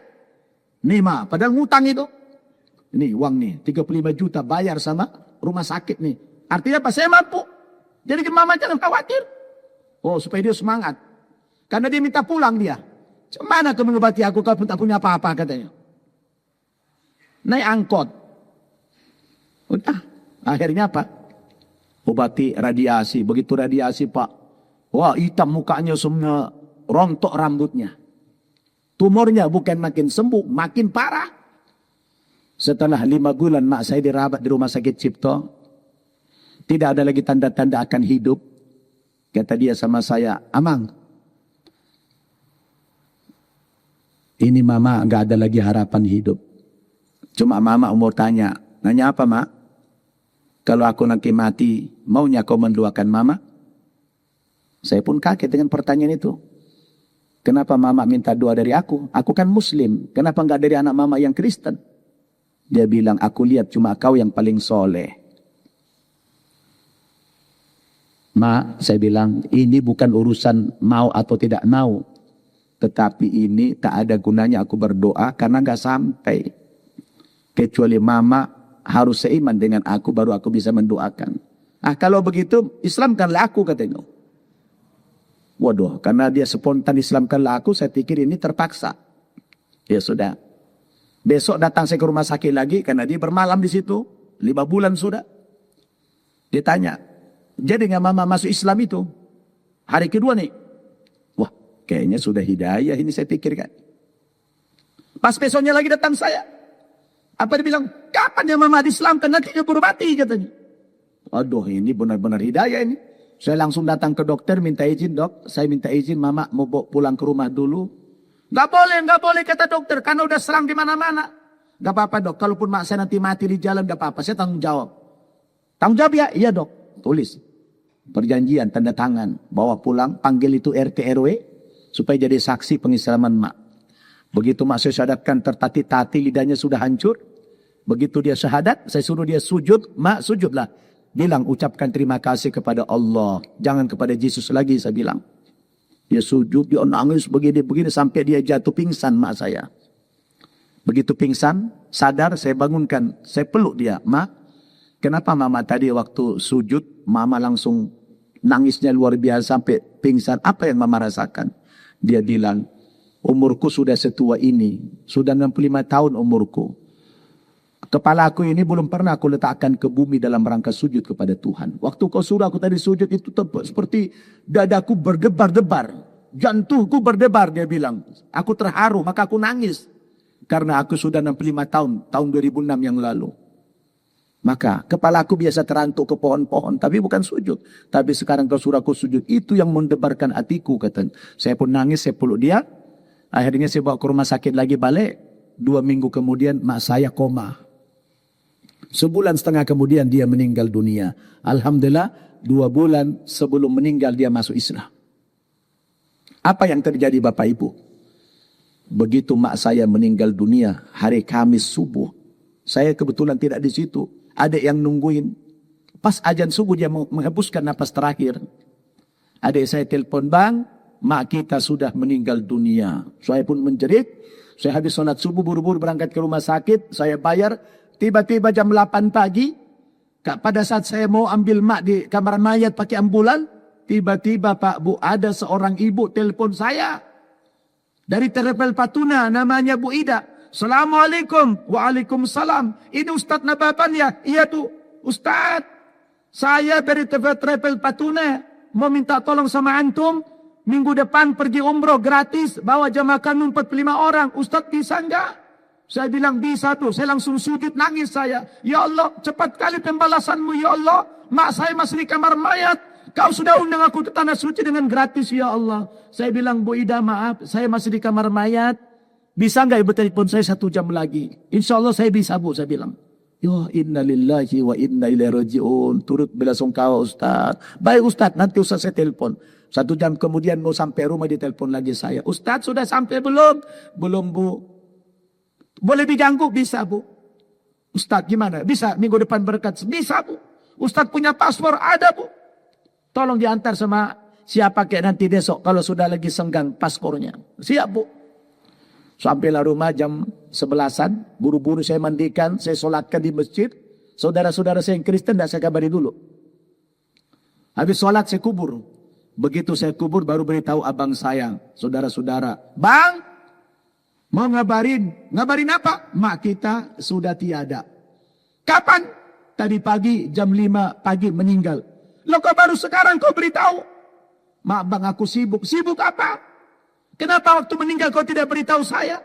Nih padahal ngutang itu. Ini uang nih, 35 juta bayar sama rumah sakit nih. Artinya apa? Saya mampu. Jadi mama jangan khawatir. Oh, supaya dia semangat. Karena dia minta pulang dia. Mana kau mengobati aku kalau tak punya apa-apa katanya. Naik angkot. Udah. Akhirnya apa? Obati radiasi. Begitu radiasi Pak. Wah hitam mukanya semua. Rontok rambutnya. Tumornya bukan makin sembuh. Makin parah. Setelah 5 bulan mak saya dirawat di rumah sakit Cipto. Tidak ada lagi tanda-tanda akan hidup. Kata dia sama saya. Amang. Ini mama gak ada lagi harapan hidup. Cuma mama mau tanya. Nanya apa mak? Kalau aku nanti mati, maunya kau mendoakan mama? Saya pun kaget dengan pertanyaan itu. Kenapa mama minta doa dari aku? Aku kan muslim. Kenapa enggak dari anak mama yang Kristen? Dia bilang, aku lihat cuma kau yang paling soleh. Ma, saya bilang, ini bukan urusan mau atau tidak mau. Tetapi ini tak ada gunanya aku berdoa karena enggak sampai. Kecuali mama harus seiman dengan aku baru aku bisa mendoakan. Kalau begitu Islamkanlah aku katanya. Waduh, karena dia spontan Islamkanlah aku, saya pikir ini terpaksa. Ya sudah. Besok datang saya ke rumah sakit lagi karena dia bermalam di situ 5 bulan sudah. Dia tanya, jadi nggak mama masuk Islam itu? Hari kedua nih. Wah, kayaknya sudah hidayah ini saya pikirkan. Pas besoknya lagi datang saya. Apa dia bilang, kapan ya mama di-Islamkan, nanti dia berbati katanya. Aduh ini benar-benar hidayah ini. Saya langsung datang ke dokter, minta izin dok. Saya minta izin mama mau pulang ke rumah dulu. Gak boleh kata dokter, karena udah serang di mana-mana. Gak apa-apa dok, kalaupun mak saya nanti mati di jalan gak apa-apa, saya tanggung jawab. Tanggung jawab ya? Iya dok, tulis. Perjanjian, tanda tangan, bawa pulang, panggil itu RT RW, supaya jadi saksi pengislaman mak. Begitu mak saya syahadatkan tertati-tati lidahnya sudah hancur. Begitu dia syahadat, saya suruh dia sujud. Mak sujudlah. Bilang ucapkan terima kasih kepada Allah. Jangan kepada Yesus lagi saya bilang. Dia sujud, dia nangis begini-begini sampai dia jatuh pingsan mak saya. Begitu pingsan, sadar saya bangunkan. Saya peluk dia. Mak, kenapa mama tadi waktu sujud, mama langsung nangisnya luar biasa sampai pingsan. Apa yang mama rasakan? Dia bilang, umurku sudah setua ini. Sudah 65 tahun umurku. Kepala aku ini belum pernah aku letakkan ke bumi dalam rangka sujud kepada Tuhan. Waktu kau suruh aku tadi sujud itu seperti dadaku berdebar-debar. Jantungku berdebar dia bilang. Aku terharu maka aku nangis. Karena aku sudah 65 tahun 2006 yang lalu. Maka kepala aku biasa terantuk ke pohon-pohon. Tapi bukan sujud. Tapi sekarang kau suruh aku sujud. Itu yang mendebarkan hatiku katanya. Saya pun nangis, saya peluk dia. Akhirnya saya bawa ke rumah sakit lagi balik. 2 minggu kemudian mak saya koma. Sebulan setengah kemudian dia meninggal dunia. Alhamdulillah 2 bulan sebelum meninggal dia masuk Islam. Apa yang terjadi Bapak Ibu? Begitu mak saya meninggal dunia hari Kamis subuh. Saya kebetulan tidak di situ. Adik yang nungguin. Pas azan subuh dia menghembuskan napas terakhir. Adik saya telepon, bang, mak kita sudah meninggal dunia. Saya pun menjerit. Saya habis sholat subuh buru-buru berangkat ke rumah sakit. Saya bayar. Tiba-tiba jam 8 pagi, pada saat saya mau ambil mak di kamar mayat pakai ambulan, tiba-tiba Pak Bu ada seorang ibu telepon saya. Dari Terepel Patuna namanya Bu Ida. Assalamualaikum. Waalaikumsalam. Ini Ustadz Nababan ya? Iya tuh Ustadz. Saya dari Terepel Patuna. Mau minta tolong sama antum. Minggu depan pergi umroh gratis. Bawa jamaah kami 45 orang. Ustadz bisa enggak? Saya bilang bisa tuh. Saya langsung sujud nangis saya. Ya Allah cepat kali pembalasanmu ya Allah. Mak saya masih di kamar mayat. Kau sudah undang aku ke tanah suci dengan gratis ya Allah. Saya bilang, Bu Ida maaf, saya masih di kamar mayat. Bisa nggak ibu telepon saya 1 jam lagi? Insya Allah saya bisa Bu, saya bilang. Ya inna lillahi wa inna ilaihi raji'un. Turut belasungkawa Ustaz. Baik Ustaz, nanti Ustaz saya telepon. 1 jam kemudian mau sampai rumah ditelepon lagi saya. Ustaz sudah sampai belum? Belum Bu. Boleh diganggu? Bisa Bu. Ustaz gimana? Bisa minggu depan berkat? Bisa Bu. Ustaz punya paspor? Ada Bu. Tolong diantar sama siapa kayak nanti besok kalau sudah lagi senggang paspornya. Siap Bu. Sampailah rumah jam 11-an. Buru-buru saya mandikan, saya solatkan di masjid. Saudara-saudara saya yang Kristen tidak saya kabari dulu. Habis solat saya kubur. Begitu saya kubur baru beritahu abang saya. Saudara-saudara. Bang, mau ngabarin. Ngabarin apa? Mak kita sudah tiada. Kapan? Tadi pagi jam 5 pagi meninggal. Loh kok baru sekarang kau beritahu? Mak bang aku sibuk. Sibuk apa? Kenapa waktu meninggal kau tidak beritahu saya?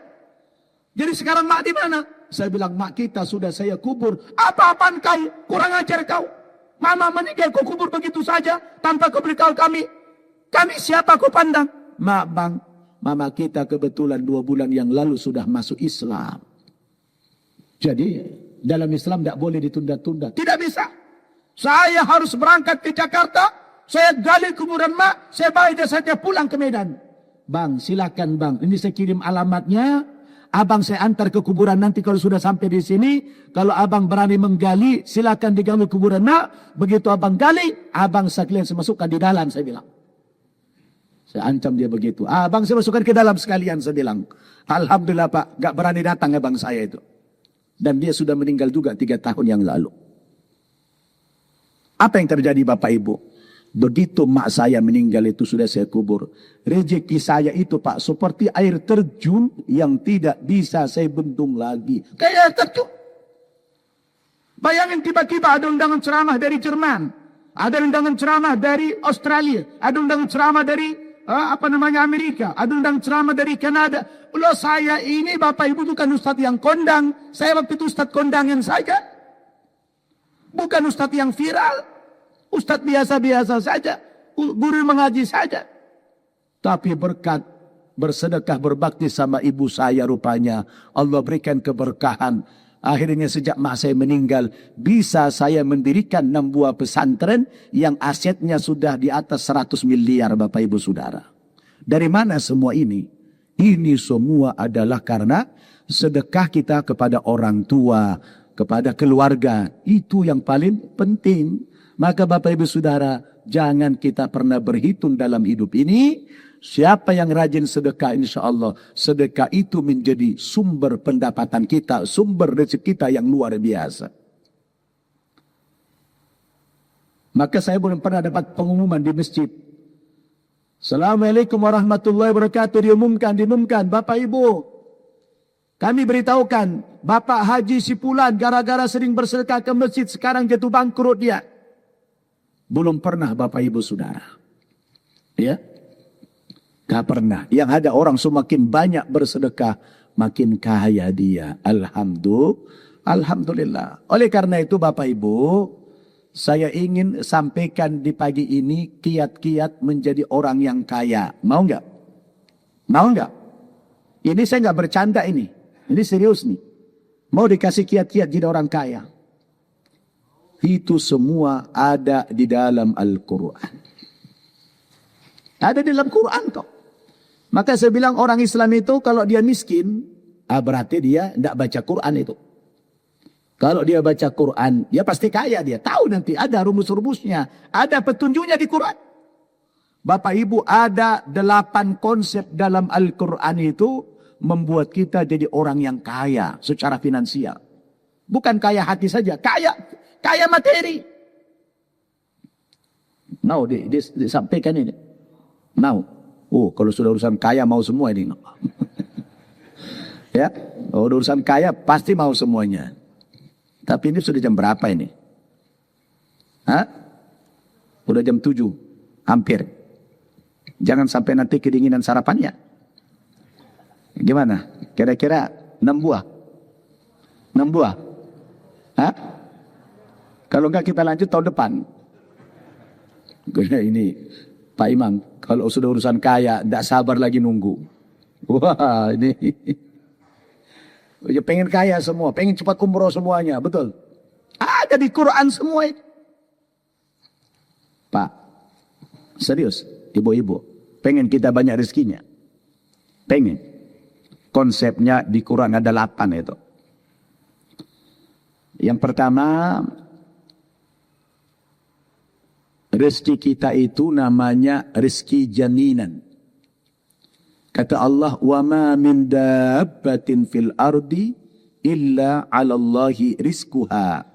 Jadi sekarang mak di mana? Saya bilang mak kita sudah saya kubur. Apa-apaan kau? Kurang ajar kau. Mama meninggal kau kubur begitu saja tanpa kau beritahu kami. Kami siapa kau pandang? Mak bang, mama kita kebetulan 2 bulan yang lalu sudah masuk Islam. Jadi dalam Islam tidak boleh ditunda-tunda. Tidak bisa. Saya harus berangkat ke Jakarta. Saya gali kuburan mak. Saya bawa jasadnya pulang ke Medan. Bang, silakan bang. Ini saya kirim alamatnya. Abang saya antar ke kuburan nanti kalau sudah sampai di sini. Kalau abang berani menggali, silakan digali kuburan mak. Begitu abang gali, abang sekalian saya masukkan di dalam, saya bilang. Saya ancam dia begitu. Abang saya masukkan ke dalam sekalian, saya bilang. Alhamdulillah Pak, gak berani datang abang saya itu. Dan dia sudah meninggal juga 3 tahun yang lalu. Apa yang terjadi Bapak Ibu? Begitu mak saya meninggal itu sudah saya kubur. Rezeki saya itu Pak seperti air terjun yang tidak bisa saya bendung lagi. Kayak air terjun. Bayangin tiba-tiba ada undangan ceramah dari Jerman. Ada undangan ceramah dari Australia. Ada undangan ceramah dari Amerika. Ada undangan ceramah dari Kanada. Loh saya ini Bapak Ibu bukan Ustadz yang kondang. Saya waktu itu Ustadz kondangan saja. Bukan Ustadz yang viral. Ustadz biasa-biasa saja. Guru mengaji saja. Tapi berkat bersedekah berbakti sama ibu saya rupanya. Allah berikan keberkahan. Akhirnya sejak mak saya meninggal. Bisa saya mendirikan 6 buah pesantren. Yang asetnya sudah di atas 100 miliar Bapak Ibu Saudara. Dari mana semua ini? Ini semua adalah karena sedekah kita kepada orang tua. Kepada keluarga. Itu yang paling penting. Maka Bapak Ibu Saudara, jangan kita pernah berhitung dalam hidup ini. Siapa yang rajin sedekah insya Allah. Sedekah itu menjadi sumber pendapatan kita. Sumber rezeki kita yang luar biasa. Maka saya belum pernah dapat pengumuman di masjid. Assalamualaikum warahmatullahi wabarakatuh. Diumumkan. Bapak Ibu. Kami beritahukan. Bapak Haji Sipulan gara-gara sering bersedekah ke masjid. Sekarang jatuh bangkrut dia. Belum pernah Bapak Ibu Saudara. Ya. Gak pernah. Yang ada orang semakin banyak bersedekah. Makin kaya dia. Alhamdulillah. Oleh karena itu Bapak Ibu. Saya ingin sampaikan di pagi ini. Kiat-kiat menjadi orang yang kaya. Mau nggak? Mau nggak? Ini saya nggak bercanda ini. Ini serius nih. Mau dikasih kiat-kiat jadi orang kaya. Itu semua ada di dalam Al-Quran. Ada di dalam Quran kok. Maka saya bilang orang Islam itu kalau dia miskin, berarti dia tidak baca Quran itu. Kalau dia baca Quran, ya pasti kaya dia. Tahu nanti ada rumus-rumusnya. Ada petunjuknya di Quran. Bapak Ibu ada 8 konsep dalam Al-Quran itu membuat kita jadi orang yang kaya secara finansial. Bukan kaya hati saja, kaya materi. Mau disampaikan ini. Mau. Oh, kalau sudah urusan kaya mau semua ini. Ya, urusan kaya pasti mau semuanya. Tapi ini sudah jam berapa ini? Hah? Udah jam 7. Hampir. Jangan sampai nanti kedinginan sarapannya. Gimana? Kira-kira 6 buah? 6 buah? Hah? Kalau enggak kita lanjut tahun depan. Karena ini Pak Imam, kalau sudah urusan kaya, tidak sabar lagi nunggu. Wah, ini pengen kaya semua, pengen cepat umroh semuanya, betul. Ada di Quran semua itu. Pak, serius, ibu-ibu, pengen kita banyak rezekinya. Pengen. Konsepnya di Quran ada 8 itu. Yang pertama, rezeki kita itu namanya rezeki jaminan. Kata Allah, "Wa ma min dabbatin fil ardi illa 'ala Allahi rizquha."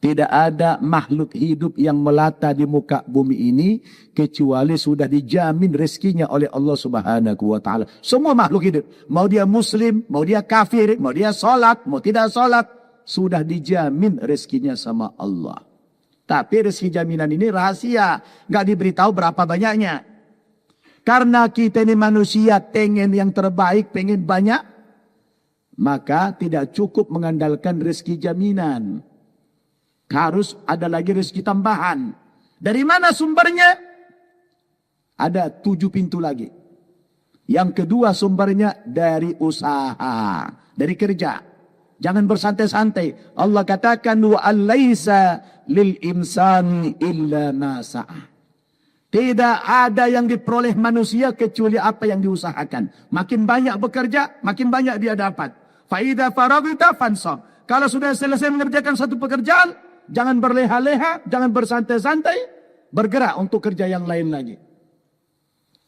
Tidak ada makhluk hidup yang melata di muka bumi ini kecuali sudah dijamin rezekinya oleh Allah Subhanahu wa taala. Semua makhluk hidup, mau dia muslim, mau dia kafir, mau dia salat, mau tidak salat, sudah dijamin rezekinya sama Allah. Tapi rezeki jaminan ini rahasia, nggak diberitahu berapa banyaknya. Karena kita ini manusia pengen yang terbaik, pengen banyak, maka tidak cukup mengandalkan rezeki jaminan. Harus ada lagi rezeki tambahan. Dari mana sumbernya? Ada 7 pintu lagi. Yang kedua sumbernya dari usaha, dari kerja. Jangan bersantai-santai. Allah katakan, wa alaysa lil insani illa ma sa'ah. Tidak ada yang diperoleh manusia kecuali apa yang diusahakan. Makin banyak bekerja, makin banyak dia dapat. Fa idza faragta fansab. Kalau sudah selesai mengerjakan satu pekerjaan, jangan berleha-leha, jangan bersantai-santai, bergerak untuk kerja yang lain lagi.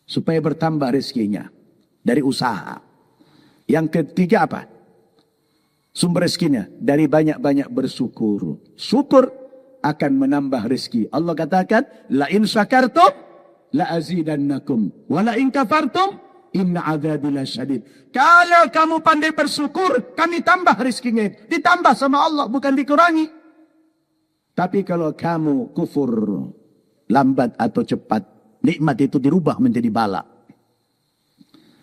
Supaya bertambah rezekinya dari usaha. Yang ketiga apa? Sumber rezekinya dari banyak-banyak bersyukur. Syukur akan menambah rezeki. Allah katakan, la in syakartum la azidannakum wa la in kafartum inna adzabi lasyadid. Kalau kamu pandai bersyukur, kami tambah rezekinya. Ditambah sama Allah, bukan dikurangi. Tapi kalau kamu kufur, lambat atau cepat, nikmat itu dirubah menjadi bala.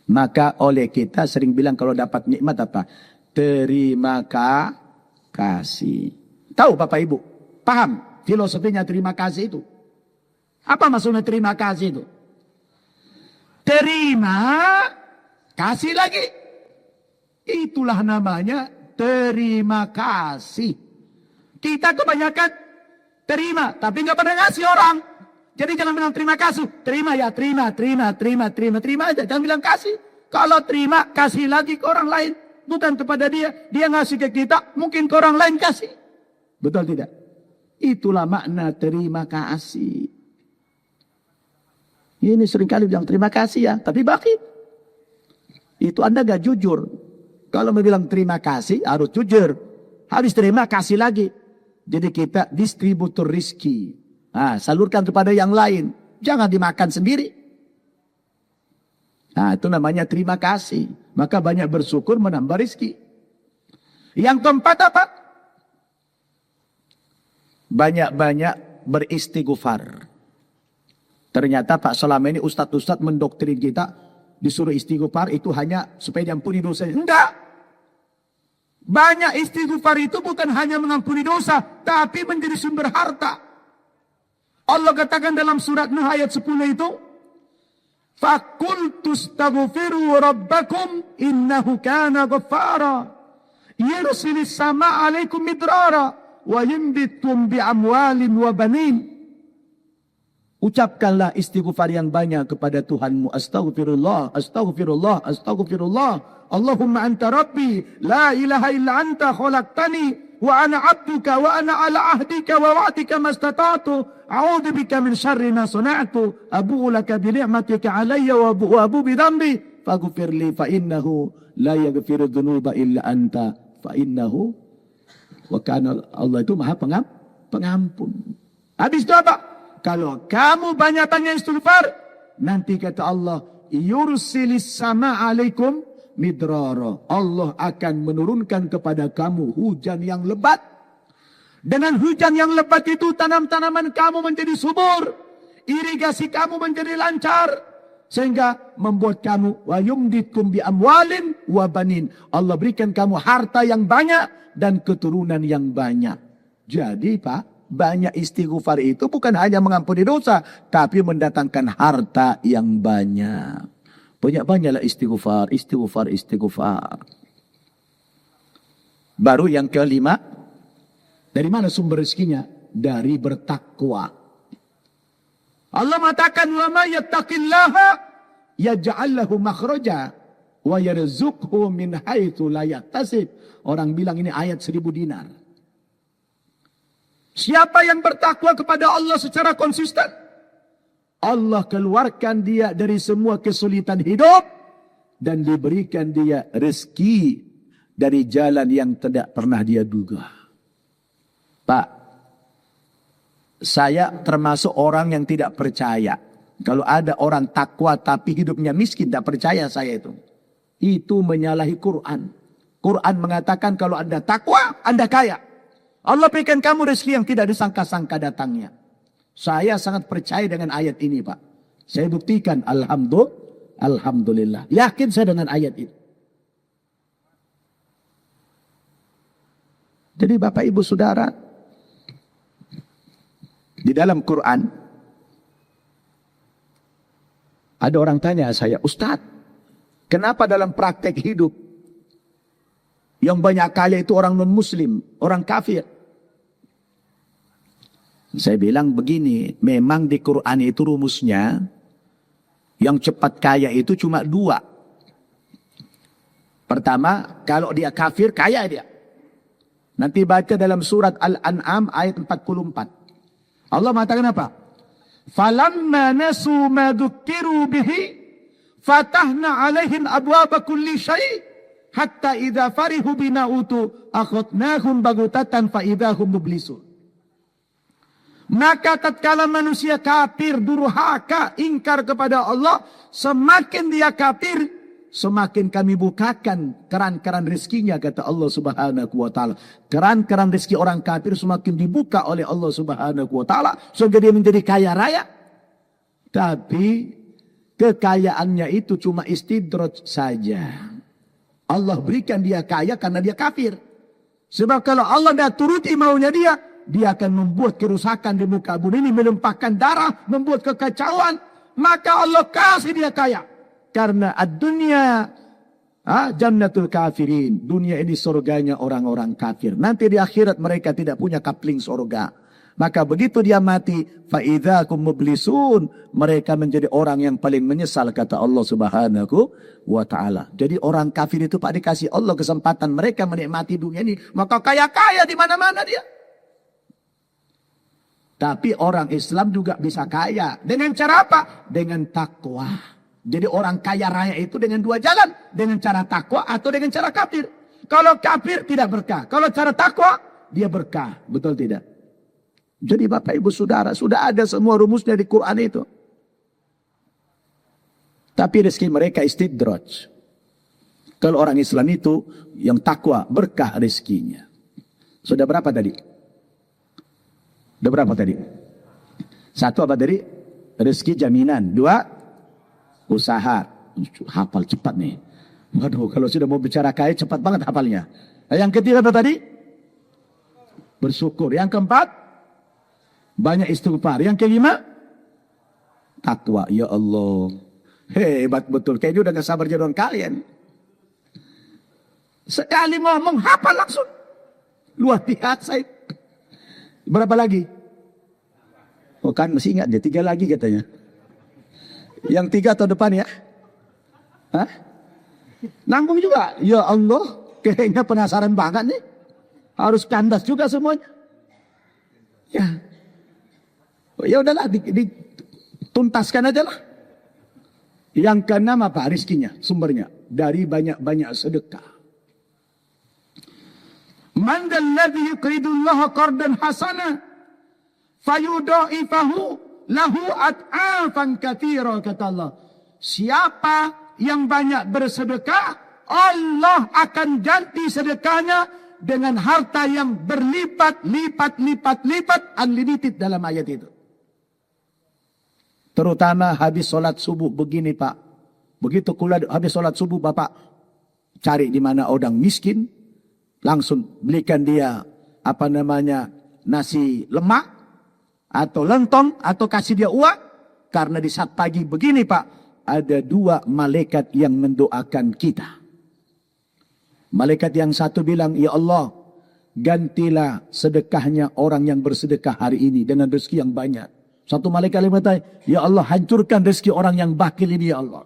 Maka oleh kita sering bilang kalau dapat nikmat apa? Terima kasih. Tahu Bapak Ibu? Paham filosofinya terima kasih itu? Apa maksudnya terima kasih itu? Terima kasih lagi. Itulah namanya terima kasih. Kita kebanyakan terima, tapi nggak pernah ngasih orang. Jadi jangan bilang terima kasih. Terima ya, terima aja. Jangan bilang kasih. Kalau terima, kasih lagi ke orang lain. Bukan kepada dia. Dia ngasih ke kita, mungkin ke orang lain kasih. Betul tidak? Itulah makna terima kasih. Ini seringkali bilang terima kasih ya, tapi bakhil. Itu Anda gak jujur. Kalau mau bilang terima kasih, harus jujur. Harus terima kasih lagi. Jadi kita distributor rizki. Nah, salurkan kepada yang lain. Jangan dimakan sendiri. Nah, itu namanya terima kasih. Maka banyak bersyukur menambah rizki. Yang keempat apa? Banyak-banyak beristighfar. Ternyata Pak selama ini ustadz-ustadz mendoktrin kita. Disuruh istighfar itu hanya supaya diampuni dosa. Enggak. Banyak istighfar itu bukan hanya mengampuni dosa, tapi menjadi sumber harta. Allah katakan dalam surat Nuh ayat 10 itu, فَقُلْتُ اسْتَغْفِرُوا رَبَّكُمْ إِنَّهُ كَانَ غَفَّارًا يُرْسِلِ السَّمَاءَ عَلَيْكُمْ مِدْرَارًا وَيُمْدِدْكُمْ بِأَمْوَالٍ وَبَنِينَ. Ucapkanlah istighfar yang banyak kepada Tuhanmu. Astaghfirullah, astaghfirullah, astaghfirullah. Allahumma anta rabbi, la ilaha illa anta khalaqtani, wa ana abduka, wa ana ala ahdika, wa wa'dika mastata'tu, a'udhu bika min syarri ma suna'tu, abu'u laka bi ni'matika alayya, wa abu bi dhambi, faghfirli fa innahu la yaghfiru dhunuba illa anta, fa innahu, wa kana Allah itu maha pengampun. Habis itu apa? Kalau kamu banyak-banyak istighfar, nanti kata Allah, yursilis sama alaikum midrara. Allah akan menurunkan kepada kamu hujan yang lebat. Dengan hujan yang lebat itu tanam-tanaman kamu menjadi subur. Irigasi kamu menjadi lancar. Sehingga membuat kamu wa yumditkum bi amwalin wa banin. Allah berikan kamu harta yang banyak dan keturunan yang banyak. Jadi Pak, Banyak istighfar itu bukan hanya mengampuni dosa, tapi mendatangkan harta yang banyak. Banyak-banyaklah istighfar, istighfar, istighfar. Baru yang kelima, dari mana sumber rezekinya? Dari bertakwa. Allah mengatakan, "Wa may yattaqillaha yaj'al lahu makhraja wa yarzuqhu min haitsu la yahtasib." Orang bilang ini ayat 1000 dinar. Siapa yang bertakwa kepada Allah secara konsisten, Allah keluarkan dia dari semua kesulitan hidup dan diberikan dia rezeki dari jalan yang tidak pernah dia duga. Pak, saya termasuk orang yang tidak percaya. Kalau ada orang takwa tapi hidupnya miskin, tidak percaya saya itu. Itu menyalahi Quran. Quran mengatakan kalau Anda takwa, Anda kaya. Allah berikan kamu rezeki yang tidak disangka-sangka datangnya. Saya sangat percaya dengan ayat ini, Pak. Saya buktikan, alhamdulillah. Yakin saya dengan ayat itu. Jadi Bapak Ibu Saudara, di dalam Quran, ada orang tanya saya, Ustadz, kenapa dalam praktek hidup yang banyak kaya itu orang non-muslim, orang kafir? Saya bilang begini, memang di Quran itu rumusnya, yang cepat kaya itu cuma 2. Pertama, kalau dia kafir, kaya dia. Nanti baca dalam surat Al-An'am ayat 44. Allah mengatakan apa? Falamma nasu ma dzukkiru bihi fatahna 'alaihim abwaaba kulli syai' hatta idza farihu bima utu akhadnahum baghtatan fa idzahum mublisun. Maka tatkala manusia kafir, durhaka, ingkar kepada Allah, semakin dia kafir, semakin kami bukakan keran-keran rezekinya, kata Allah Subhanahu wa taala. Keran-keran rezeki orang kafir semakin dibuka oleh Allah Subhanahu wa taala sehingga dia menjadi kaya raya. Tapi kekayaannya itu cuma istidraj saja. Allah berikan dia kaya karena dia kafir. Sebab kalau Allah tidak turuti maunya dia akan membuat kerusakan di muka bumi ini, menumpahkan darah, membuat kekacauan. Maka Allah kasih dia kaya. Karena dunia jannatul kafirin. Dunia ini surganya orang-orang kafir. Nanti di akhirat mereka tidak punya kapling surga. Maka begitu dia mati, fa'idzakum mublisun, mereka menjadi orang yang paling menyesal, kata Allah Subhanahu wa taala. Jadi orang kafir itu Pak dikasih Allah kesempatan mereka menikmati dunia ini, maka kaya-kaya di mana-mana dia. Tapi orang Islam juga bisa kaya. Dengan cara apa? Dengan takwa. Jadi orang kaya raya itu dengan 2 jalan. Dengan cara takwa atau dengan cara kafir. Kalau kafir tidak berkah. Kalau cara takwa, dia berkah. Betul tidak? Jadi Bapak Ibu Saudara, sudah ada semua rumusnya di Quran itu. Tapi rezeki mereka istidraj. Kalau orang Islam itu yang takwa, berkah rezekinya. Sudah berapa tadi? Sudah berapa tadi? 1 apa tadi? Rezeki jaminan. 2, usaha. Hafal cepat nih. Waduh, kalau sudah mau bicara kaya cepat banget hafalnya. Yang ketiga apa tadi? Bersyukur. Yang keempat, banyak istighfar. Yang kelima, takwa. Ya Allah, hebat betul. Kayaknya udah gak sabar jadi orang kalian. Sekali ngomong hafal langsung. Luar biasa. Berapa lagi? Oh kan masih ingat dia, 3 lagi katanya. Yang 3 atau depan ya? Hah? Nanggung juga. Ya Allah, kayaknya penasaran banget nih. Harus kandas juga semuanya. Ya. Ya udahlah, dituntaskan aja lah. Yang keenam apa? Rizkinya, sumbernya. Dari banyak-banyak sedekah. Man dzalladzi yuqridullaha qardan hasana fayudha'ifahu lahu ad'afan katsira, kata Allah. Siapa yang banyak bersedekah, Allah akan ganti sedekahnya dengan harta yang berlipat, lipat, unlimited dalam ayat itu. Terutama habis sholat subuh begini Pak. Begitu habis sholat subuh Bapak cari di mana orang miskin, langsung belikan dia nasi lemak atau lentong atau kasih dia uang. Karena di saat pagi begini Pak, ada dua malaikat yang mendoakan kita. Malaikat yang satu bilang, ya Allah, gantilah sedekahnya orang yang bersedekah hari ini dengan rezeki yang banyak. Satu malaikat lain berkata, ya Allah, hancurkan rezeki orang yang bakil ini ya Allah.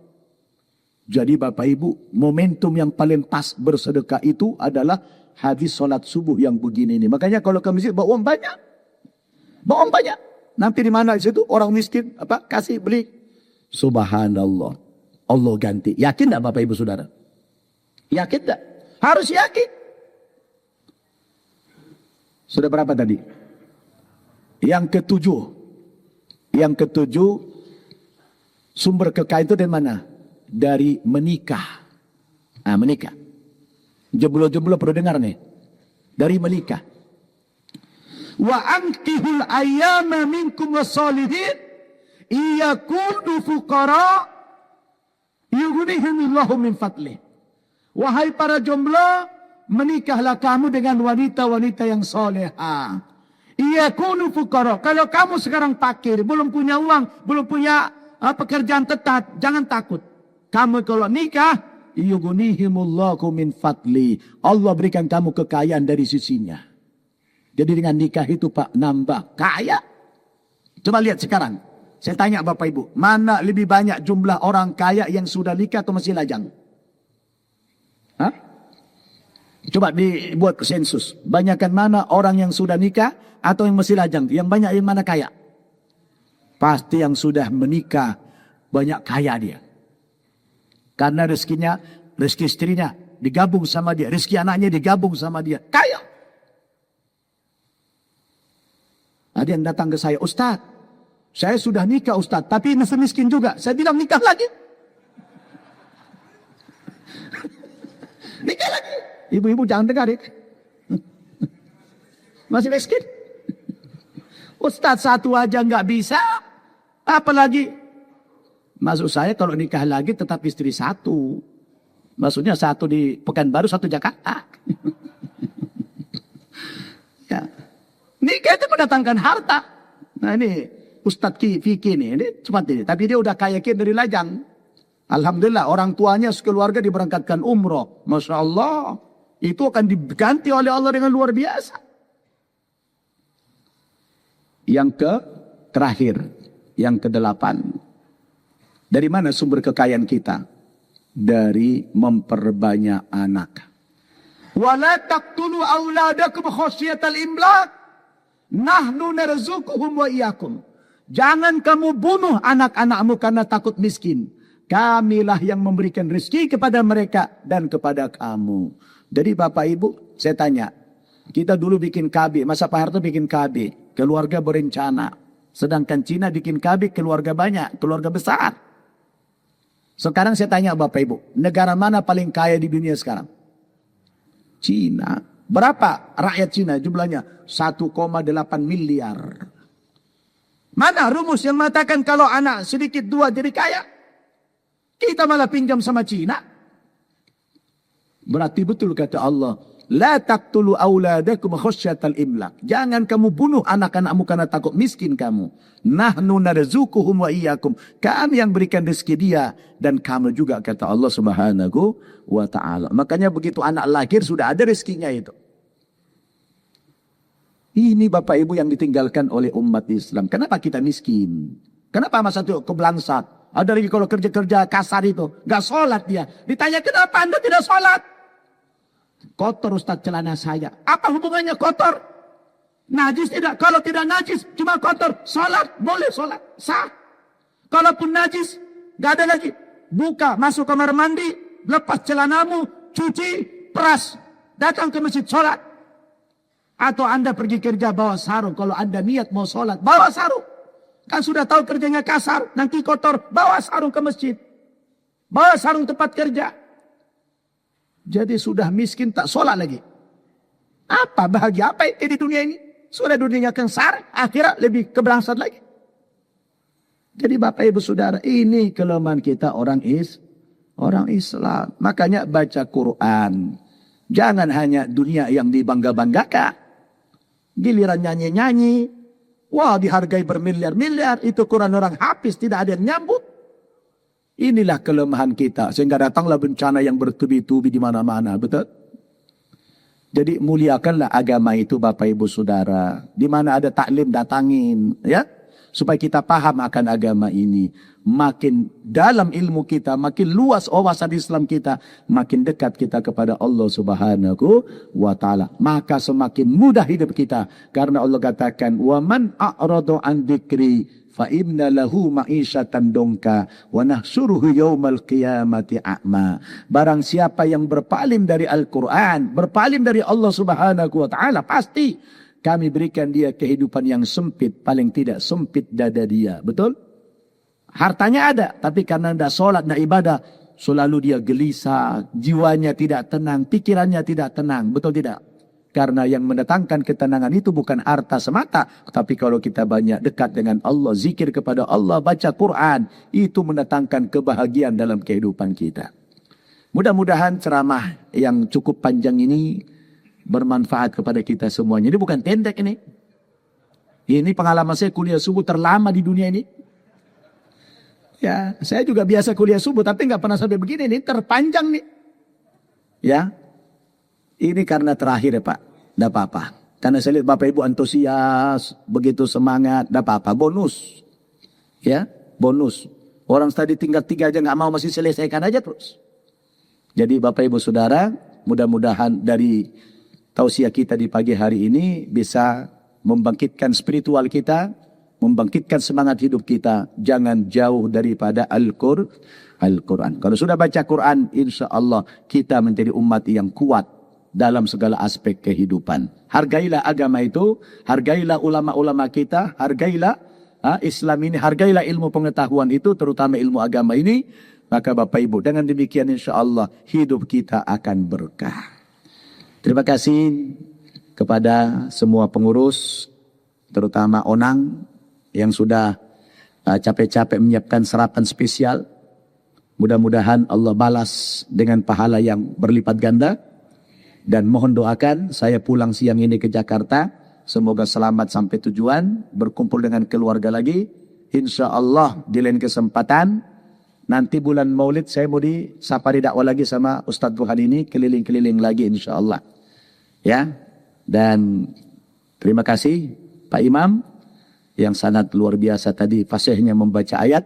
Jadi Bapak Ibu, momentum yang paling pas bersedekah itu adalah habis sholat subuh yang begini ini. Makanya kalau ke masjid bawa uang banyak. Bawa uang banyak. Nanti di mana di situ orang miskin kasih beli. Subhanallah. Allah ganti. Yakin tak Bapak Ibu Saudara? Yakin tak? Harus yakin. Sudah berapa tadi? Yang ketujuh. Yang ketujuh, sumber kekayaan itu dari mana? Dari menikah. Menikah. Jeblo-jeblo perlu dengar nih. Dari menikah. Wa ankihul ayyama minkum wassalihin iyakunu fuqara yughnihimullahu min fadlih. Wahai para jomblo, menikahlah kamu dengan wanita-wanita yang soleha. Iyakunu fuqara. Kalau kamu sekarang fakir, belum punya uang, belum punya pekerjaan tetap, jangan takut. Kamu kalau nikah, yughnihimullahu min fadli. Allah berikan kamu kekayaan dari sisinya. Jadi dengan nikah itu Pak, nambah kaya. Coba lihat sekarang. Saya tanya Bapak Ibu, mana lebih banyak jumlah orang kaya yang sudah nikah atau masih lajang? Hah? Coba dibuat sensus. Banyakkan mana orang yang sudah nikah atau yang masih lajang? Yang banyak yang mana kaya? Pasti yang sudah menikah banyak kaya dia. Karena rezekinya, rezeki istrinya digabung sama dia. Rezeki anaknya digabung sama dia. Kaya. Ada yang datang ke saya, Ustaz, saya sudah nikah Ustaz, tapi masih miskin juga. Saya bilang nikah lagi. Nikah lagi. Ibu-ibu jangan dengar ya. Masih miskin. Ustaz satu aja nggak bisa. Apalagi. Maksud saya kalau nikah lagi tetap istri satu. Maksudnya satu di Pekanbaru, satu Jakarta. Ya. Nikah itu mendatangkan harta. Nah ini Ustadz Fiki ini cepat ini. Tapi dia udah kaya dari lajang. Alhamdulillah orang tuanya sekeluarga diberangkatkan umroh. Masya Allah. Itu akan diganti oleh Allah dengan luar biasa. Yang terakhir. Yang ke-8. Dari mana sumber kekayaan kita? Dari memperbanyak anak. Wala taqtulu auladakum khasyatal imlak. Nahnu narzuquhum wa iyyakum. Jangan kamu bunuh anak-anakmu karena takut miskin. Kamilah yang memberikan rezeki kepada mereka dan kepada kamu. Jadi Bapak Ibu, saya tanya. Kita dulu bikin KB, masa Pak Harto bikin KB. Keluarga berencana. Sedangkan Cina bikin KB, keluarga banyak, keluarga besar. Sekarang saya tanya Bapak Ibu, negara mana paling kaya di dunia sekarang? Cina. Berapa rakyat Cina jumlahnya? 1,8 miliar. Mana rumus yang mengatakan kalau anak sedikit 2 jadi kaya? Kita malah pinjam sama Cina. Berarti betul kata Allah. La taqtulu auladakum khasyatal imlak. Jangan kamu bunuh anak-anakmu karena takut miskin kamu. Nahnu narzuquhum wa iyyakum. Kami yang berikan rezeki dia dan kamu juga kata Allah Subhanahu wa taala. Makanya begitu anak lahir sudah ada rezekinya itu. Ini Bapak Ibu yang ditinggalkan oleh umat Islam. Kenapa kita miskin? Kenapa masa itu kebelangsat? Ada lagi kalau kerja-kerja kasar itu, enggak sholat dia. Ditanya kenapa Anda tidak sholat? Kotor Ustaz celana saya. Apa hubungannya kotor? Najis tidak. Kalau tidak najis, cuma kotor. Sholat, boleh sholat. Sah. Kalaupun najis, gak ada lagi. Buka, masuk kamar mandi, lepas celanamu, cuci, peras. Datang ke masjid sholat. Atau Anda pergi kerja bawa sarung. Kalau Anda niat mau sholat, bawa sarung. Kan sudah tahu kerjanya kasar, nanti kotor. Bawa sarung ke masjid. Bawa sarung tempat kerja. Jadi sudah miskin tak sholat lagi. Apa bahagia apa itu di dunia ini? Sudah dunia kengsar, akhirat lebih keberangkat lagi. Jadi Bapak Ibu Saudara, ini kelemahan kita orang Islam. Makanya baca Quran. Jangan hanya dunia yang dibangga-banggakan. Giliran nyanyi-nyanyi, wah dihargai bermiliar-miliar, itu Quran orang habis, tidak ada yang nyambut. Inilah kelemahan kita, sehingga datanglah bencana yang bertubi-tubi di mana-mana, betul? Jadi muliakanlah agama itu Bapak Ibu Saudara. Di mana ada taklim datangin, ya. Supaya kita paham akan agama ini. Makin dalam ilmu kita, makin luas wawasan Islam kita, makin dekat kita kepada Allah Subhanahu wa taala. Maka semakin mudah hidup kita, karena Allah katakan, "Wa man a'rada an dzikri fa inna lahu ma'isyatan dongka wa nahsuruhu yaumal qiyamati a'ma." Barang siapa yang berpaling dari Al-Qur'an, berpaling dari Allah Subhanahu wa taala, pasti kami berikan dia kehidupan yang sempit, paling tidak sempit dada dia. Betul? Hartanya ada, tapi karena tidak sholat, tidak ibadah, selalu dia gelisah, jiwanya tidak tenang, pikirannya tidak tenang. Betul tidak? Karena yang mendatangkan ketenangan itu bukan harta semata, tapi kalau kita banyak dekat dengan Allah, zikir kepada Allah, baca Quran, itu mendatangkan kebahagiaan dalam kehidupan kita. Mudah-mudahan ceramah yang cukup panjang ini bermanfaat kepada kita semuanya. Ini bukan pendek ini. Ini pengalaman saya kuliah subuh terlama di dunia ini. Ya, saya juga biasa kuliah subuh, tapi nggak pernah sampai begini. Ini terpanjang nih. Ya, ini karena terakhir ya Pak. Nggak apa-apa. Karena saya lihat Bapak Ibu antusias, begitu semangat, nggak apa-apa. Bonus. Ya, bonus. Orang tadi tinggal 3 aja nggak mau, masih selesaikan aja terus. Jadi Bapak Ibu Saudara, mudah-mudahan dari tausiah kita di pagi hari ini bisa membangkitkan spiritual kita, membangkitkan semangat hidup kita. Jangan jauh daripada Al-Quran. Kalau sudah baca Quran, insya Allah kita menjadi umat yang kuat dalam segala aspek kehidupan. Hargailah agama itu, hargailah ulama-ulama kita, hargailah Islam ini, hargailah ilmu pengetahuan itu, terutama ilmu agama ini. Maka Bapak Ibu, dengan demikian insya Allah hidup kita akan berkah. Terima kasih kepada semua pengurus, terutama Onang, yang sudah capek-capek menyiapkan sarapan spesial. Mudah-mudahan Allah balas dengan pahala yang berlipat ganda. Dan mohon doakan saya pulang siang ini ke Jakarta. Semoga selamat sampai tujuan. Berkumpul dengan keluarga lagi. Insya Allah di lain kesempatan. Nanti bulan Maulid saya mau di safari dakwah lagi sama Ustadz Burhan ini. Keliling-keliling lagi insya Allah. Ya. Dan terima kasih Pak Imam yang sangat luar biasa tadi fasihnya membaca ayat.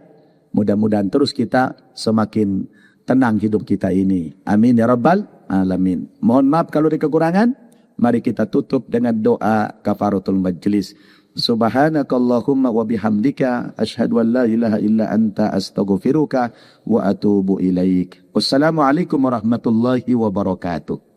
Mudah-mudahan terus kita semakin tenang hidup kita ini. Amin ya rabbal alamin. Mohon maaf kalau ada kekurangan. Mari kita tutup dengan doa kafaratul majlis. Subhanakallahumma wa bihamdika asyhadu an la ilaha illa anta astaghfiruka wa atubu ilaik. Wassalamualaikum warahmatullahi wabarakatuh.